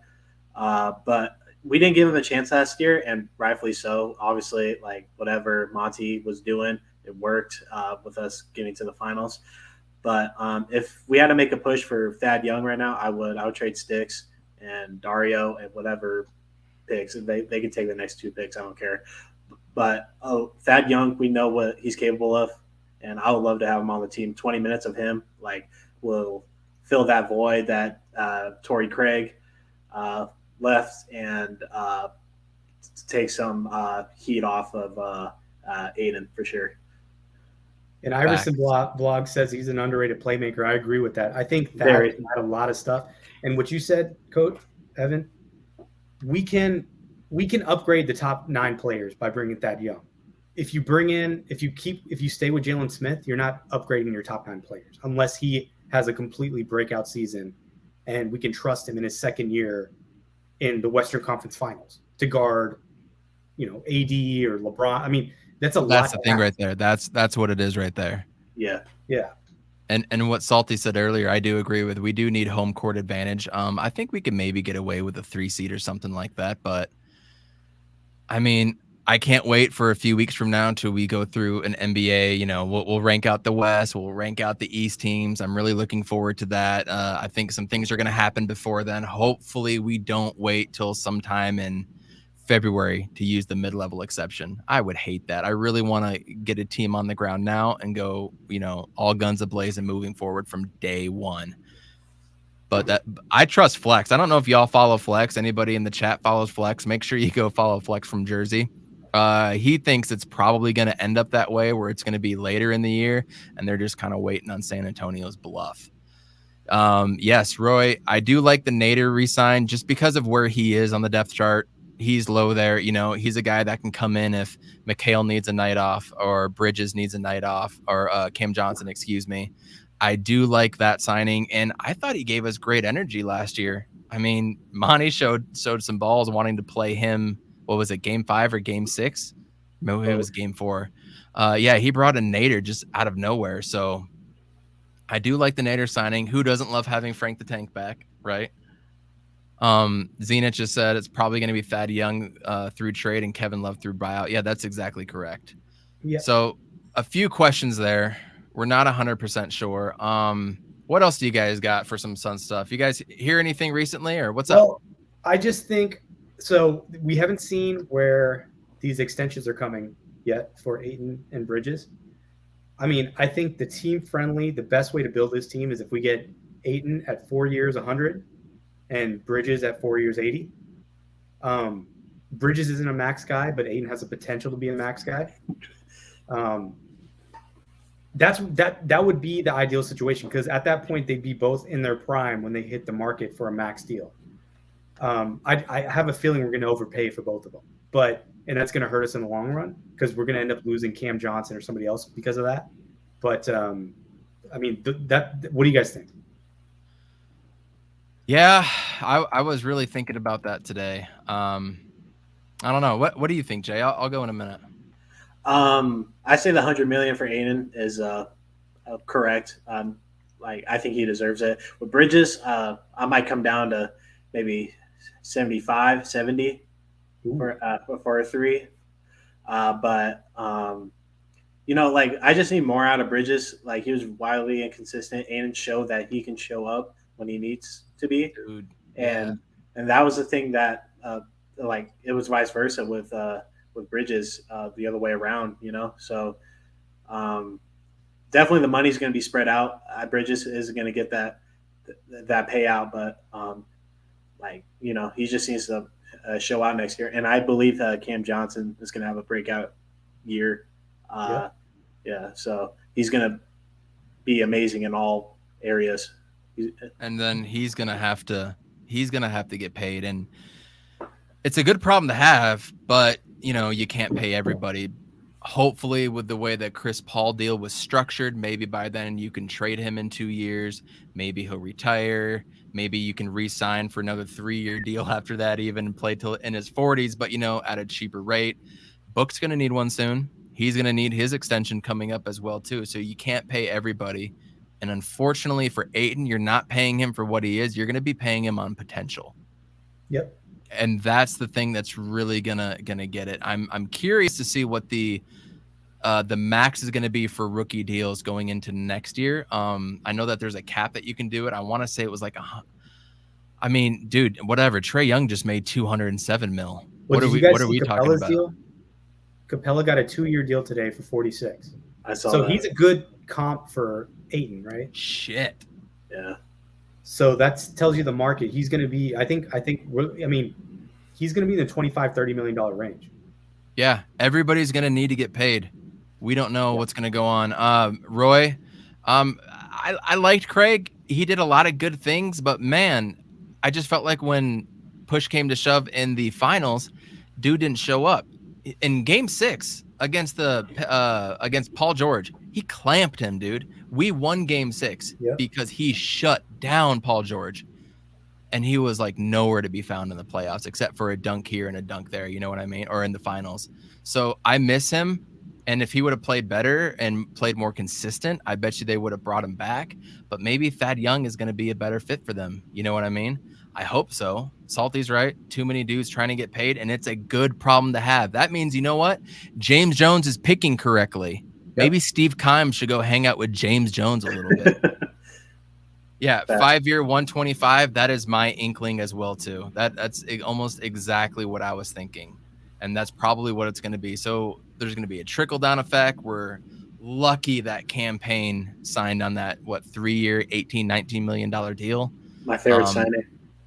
But we didn't give him a chance last year, and rightfully so. Obviously, like, whatever Monty was doing, it worked with us getting to the finals. But if we had to make a push for Thad Young right now, I would trade Sticks and Dario and whatever picks. They can take the next 2 picks. I don't care. But Thad Young, we know what he's capable of, and I would love to have him on the team. 20 minutes of him, will fill that void that Torrey Craig left and take some heat off of Aiden for sure. And Iverson blog says he's an underrated playmaker. I agree with that. I think that had a lot of stuff. And what you said, Coach Evan, we can upgrade the top 9 players by bringing Thad Young. If you stay with Jalen Smith, you're not upgrading your top 9 players unless he has a completely breakout season and we can trust him in his second year in the Western Conference Finals to guard, AD or LeBron. That's a lot. That's the thing right there. That's what it is right there. Yeah. Yeah. And what Salty said earlier, I do agree with. We do need home court advantage. I think we could maybe get away with a 3-seed or something like that. But I mean, I can't wait for a few weeks from now until we go through an NBA. You know, we'll rank out the West, we'll rank out the East teams. I'm really looking forward to that. I think some things are going to happen before then. Hopefully, we don't wait till sometime in February to use the mid-level exception. I would hate that. I really want to get a team on the ground now and go, you know, all guns ablaze and moving forward from day one. But that I trust Flex. I don't know if y'all follow Flex. Anybody in the chat follows Flex? Make sure you go follow Flex from Jersey. He thinks it's probably going to end up that way, where it's going to be later in the year, and they're just kind of waiting on San Antonio's bluff. Yes, Roy, I do like the Nader resign just because of where he is on the depth chart. He's low there. You know, he's a guy that can come in if McHale needs a night off or Bridges needs a night off or Cam Johnson, excuse me. I do like that signing, and I thought he gave us great energy last year. I mean, Monty showed some balls wanting to play him. What was it, game 5 or game 6? Maybe it was game 4. Yeah, he brought in Nader just out of nowhere. So I do like the Nader signing. Who doesn't love having Frank the Tank back, right? Zenith just said it's probably going to be Thad Young through trade and Kevin Love through buyout. Yeah, that's exactly correct. Yeah. So a few questions there. We're not 100% sure. What else do you guys got for some Sun stuff? You guys hear anything recently, or what's up? I just think so. We haven't seen where these extensions are coming yet for Ayton and Bridges. I mean, I think the team friendly, the best way to build this team is if we get Ayton at 4 years, 100. And Bridges at 4 years, 80. Bridges isn't a max guy, but Ayton has the potential to be a max guy. That would be the ideal situation, because at that point they'd be both in their prime when they hit the market for a max deal. I have a feeling we're going to overpay for both of them, and that's going to hurt us in the long run because we're going to end up losing Cam Johnson or somebody else because of that. But I mean, what do you guys think? Yeah, I was really thinking about that today. I don't know. What do you think, Jay? I'll go in a minute. I say the $100 million for Ayton is correct. Like, I think he deserves it. With Bridges, I might come down to maybe 75, 70 for a 3. But you know, like, I just need more out of Bridges. Like, he was wildly inconsistent. Ayton showed that he can show up when he needs to be. Dude, and that was the thing that like, it was vice versa with Bridges, the other way around, you know. So definitely the money's going to be spread out. Bridges is going to get that payout, but like, you know, he just needs to show out next year. And I believe Cam Johnson is going to have a breakout year. Yeah, so he's going to be amazing in all areas. And then he's gonna have to get paid, and it's a good problem to have, but you know, you can't pay everybody. Hopefully, with the way that Chris Paul deal was structured, maybe by then you can trade him in 2 years. Maybe he'll retire. Maybe you can re-sign for another 3-year deal after that, even, and play till in his 40s, but you know, at a cheaper rate. Book's gonna need one soon. He's gonna need his extension coming up as well too. So you can't pay everybody. And unfortunately for Ayton, you're not paying him for what he is. You're going to be paying him on potential. Yep. And that's the thing that's really gonna get it. I'm curious to see what the max is going to be for rookie deals going into next year. I know that there's a cap that you can do it. I want to say it was like I mean, dude, whatever. Trae Young just made $207 million. What are we talking about? Deal? Capella got a 2-year deal today for 46. I saw so that. He's a good comp for Ayton, right? Shit. Yeah. So that tells you the market. He's going to be, I mean, he's going to be in the $25-30 million range. Yeah. Everybody's going to need to get paid. We don't know what's going to go on. Roy, I liked Craig. He did a lot of good things, but man, I just felt like when push came to shove in the finals, dude didn't show up. In game 6 against Paul George, he clamped him, dude. We won game 6 because he shut down Paul George, and he was like nowhere to be found in the playoffs except for a dunk here and a dunk there. You know what I mean? Or in the finals. So I miss him. And if he would have played better and played more consistent, I bet you they would have brought him back. But maybe Thad Young is going to be a better fit for them. You know what I mean? I hope so. Salty's right. Too many dudes trying to get paid, and it's a good problem to have. That means, you know what? James Jones is picking correctly. Yep. Maybe Steve Keim should go hang out with James Jones a little bit. Yeah, 5-year, 125. That is my inkling as well, too. That's almost exactly what I was thinking. And that's probably what it's going to be. So there's going to be a trickle-down effect. We're lucky that campaign signed on that, 3-year, $18, $19 million deal. My favorite signing.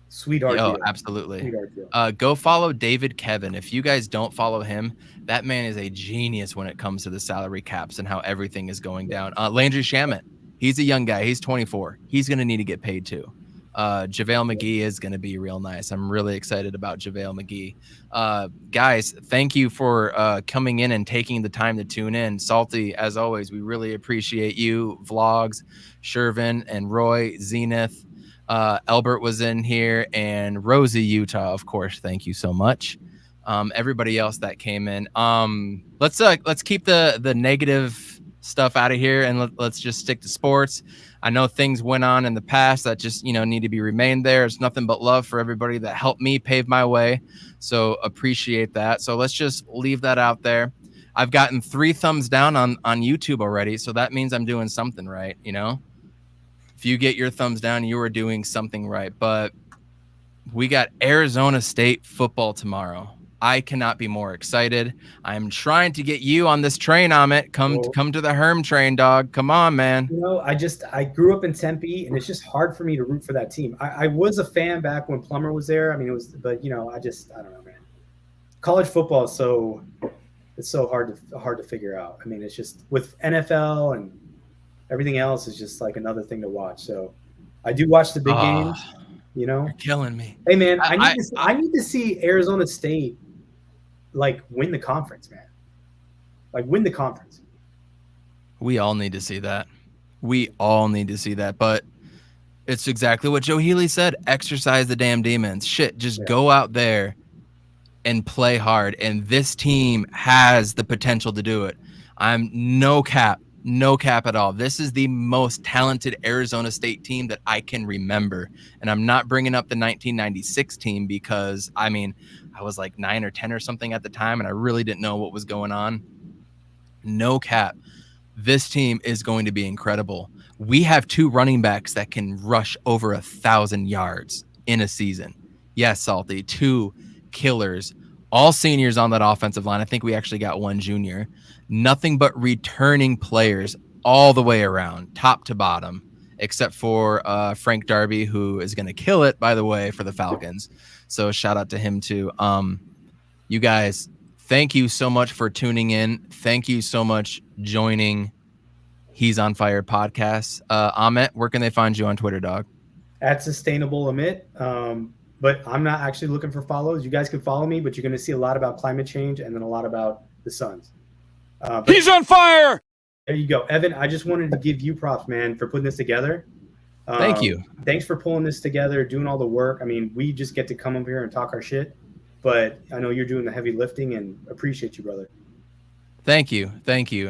Sweetheart deal. deal. Absolutely. Sweetheart deal. Go follow David Kevin. If you guys don't follow him, that man is a genius when it comes to the salary caps and how everything is going down. Landry Shamet, he's a young guy. He's 24. He's going to need to get paid too. JaVale McGee is going to be real nice. I'm really excited about JaVale McGee. Guys, thank you for coming in and taking the time to tune in. Salty, as always, we really appreciate you. Vlogs, Shervin and Roy, Zenith. Albert was in here, and Rosie, Utah, of course. Thank you so much. Everybody else that came in. Let's keep the negative stuff out of here, and let's just stick to sports. I know things went on in the past that just need to be remained there. It's nothing but love for everybody that helped me pave my way, so appreciate that. So let's just leave that out there. I've gotten 3 thumbs down on YouTube already, so that means I'm doing something right. If you get your thumbs down, you are doing something right. But we got Arizona State football tomorrow. I cannot be more excited. I'm trying to get you on this train, Amit. Come to the Herm train, dog. Come on, man. I grew up in Tempe, and it's just hard for me to root for that team. I was a fan back when Plummer was there. I mean, but I don't know, man. College football is so hard to figure out. I mean, it's just with NFL and everything else is just like another thing to watch. So I do watch the big games, You're killing me. Hey man, I need to see Arizona State win the conference, man. Win the conference. We all need to see that. But it's exactly what Joe Healey said. Exercise the damn demons. Shit, just go out there and play hard. And this team has the potential to do it. I'm no cap at all. This is the most talented Arizona State team that I can remember. And I'm not bringing up the 1996 team because, I was like 9 or 10 or something at the time, and I really didn't know what was going on. No cap. This team is going to be incredible. We have 2 running backs that can rush over 1,000 yards in a season. Yes, Salty, 2 killers. All seniors on that offensive line. I think we actually got 1 junior. Nothing but returning players all the way around, top to bottom, except for Frank Darby, who is going to kill it, by the way, for the Falcons. So shout out to him too. You guys, thank you so much for tuning in. Thank you so much joining He's on Fire podcast. Amit, where can they find you on Twitter, dog? At Sustainable Amit. But I'm not actually looking for follows. You guys can follow me, but you're going to see a lot about climate change and then a lot about the Suns. He's on fire. There you go. Evan, I just wanted to give you props, man, for putting this together. Thank you. Thanks for pulling this together, doing all the work. I mean, we just get to come up here and talk our shit, but I know you're doing the heavy lifting and appreciate you, brother. Thank you.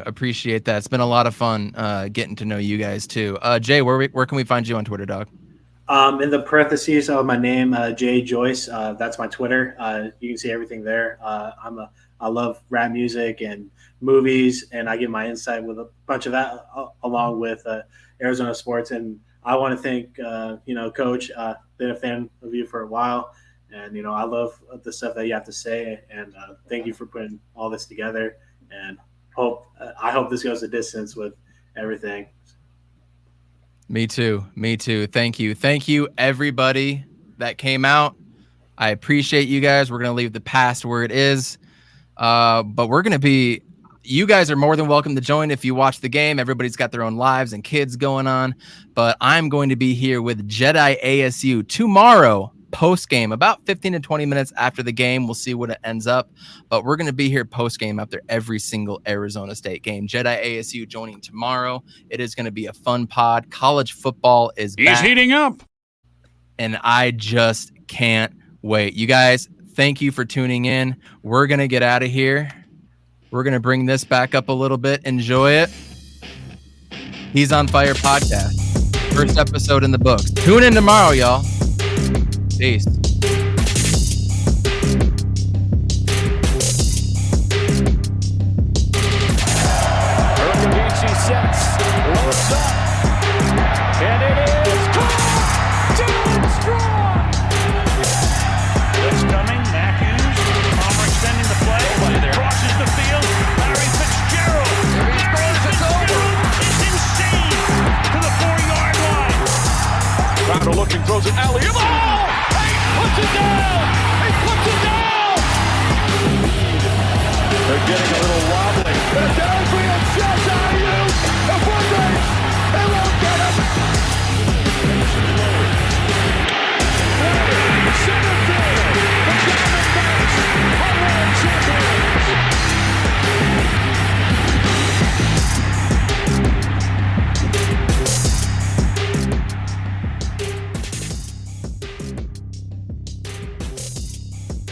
Appreciate that. It's been a lot of fun getting to know you guys too. Jay, where can we find you on Twitter, dog? In the parentheses of my name, Jay Joyce. That's my Twitter. You can see everything there. I love rap music and movies, and I give my insight with a bunch of that along with Arizona sports. And I want to thank Coach. Been a fan of you for a while, and I love the stuff that you have to say. And thank you for putting all this together. And I hope this goes the distance with everything. Me too. Thank you, everybody that came out. I appreciate you guys. We're going to leave the past where it is. But we're going to be, you guys are more than welcome to join if you watch the game. Everybody's got their own lives and kids going on. But I'm going to be here with Jedi ASU tomorrow, post-game, about 15 to 20 minutes after the game. We'll see what it ends up. But we're going to be here post-game after every single Arizona State game. Jedi ASU joining tomorrow. It is going to be a fun pod. College football is back. He's heating up. And I just can't wait. You guys, thank you for tuning in. We're going to get out of here. We're going to bring this back up a little bit. Enjoy it. He's on Fire podcast. First episode in the books. Tune in tomorrow, y'all. Peace.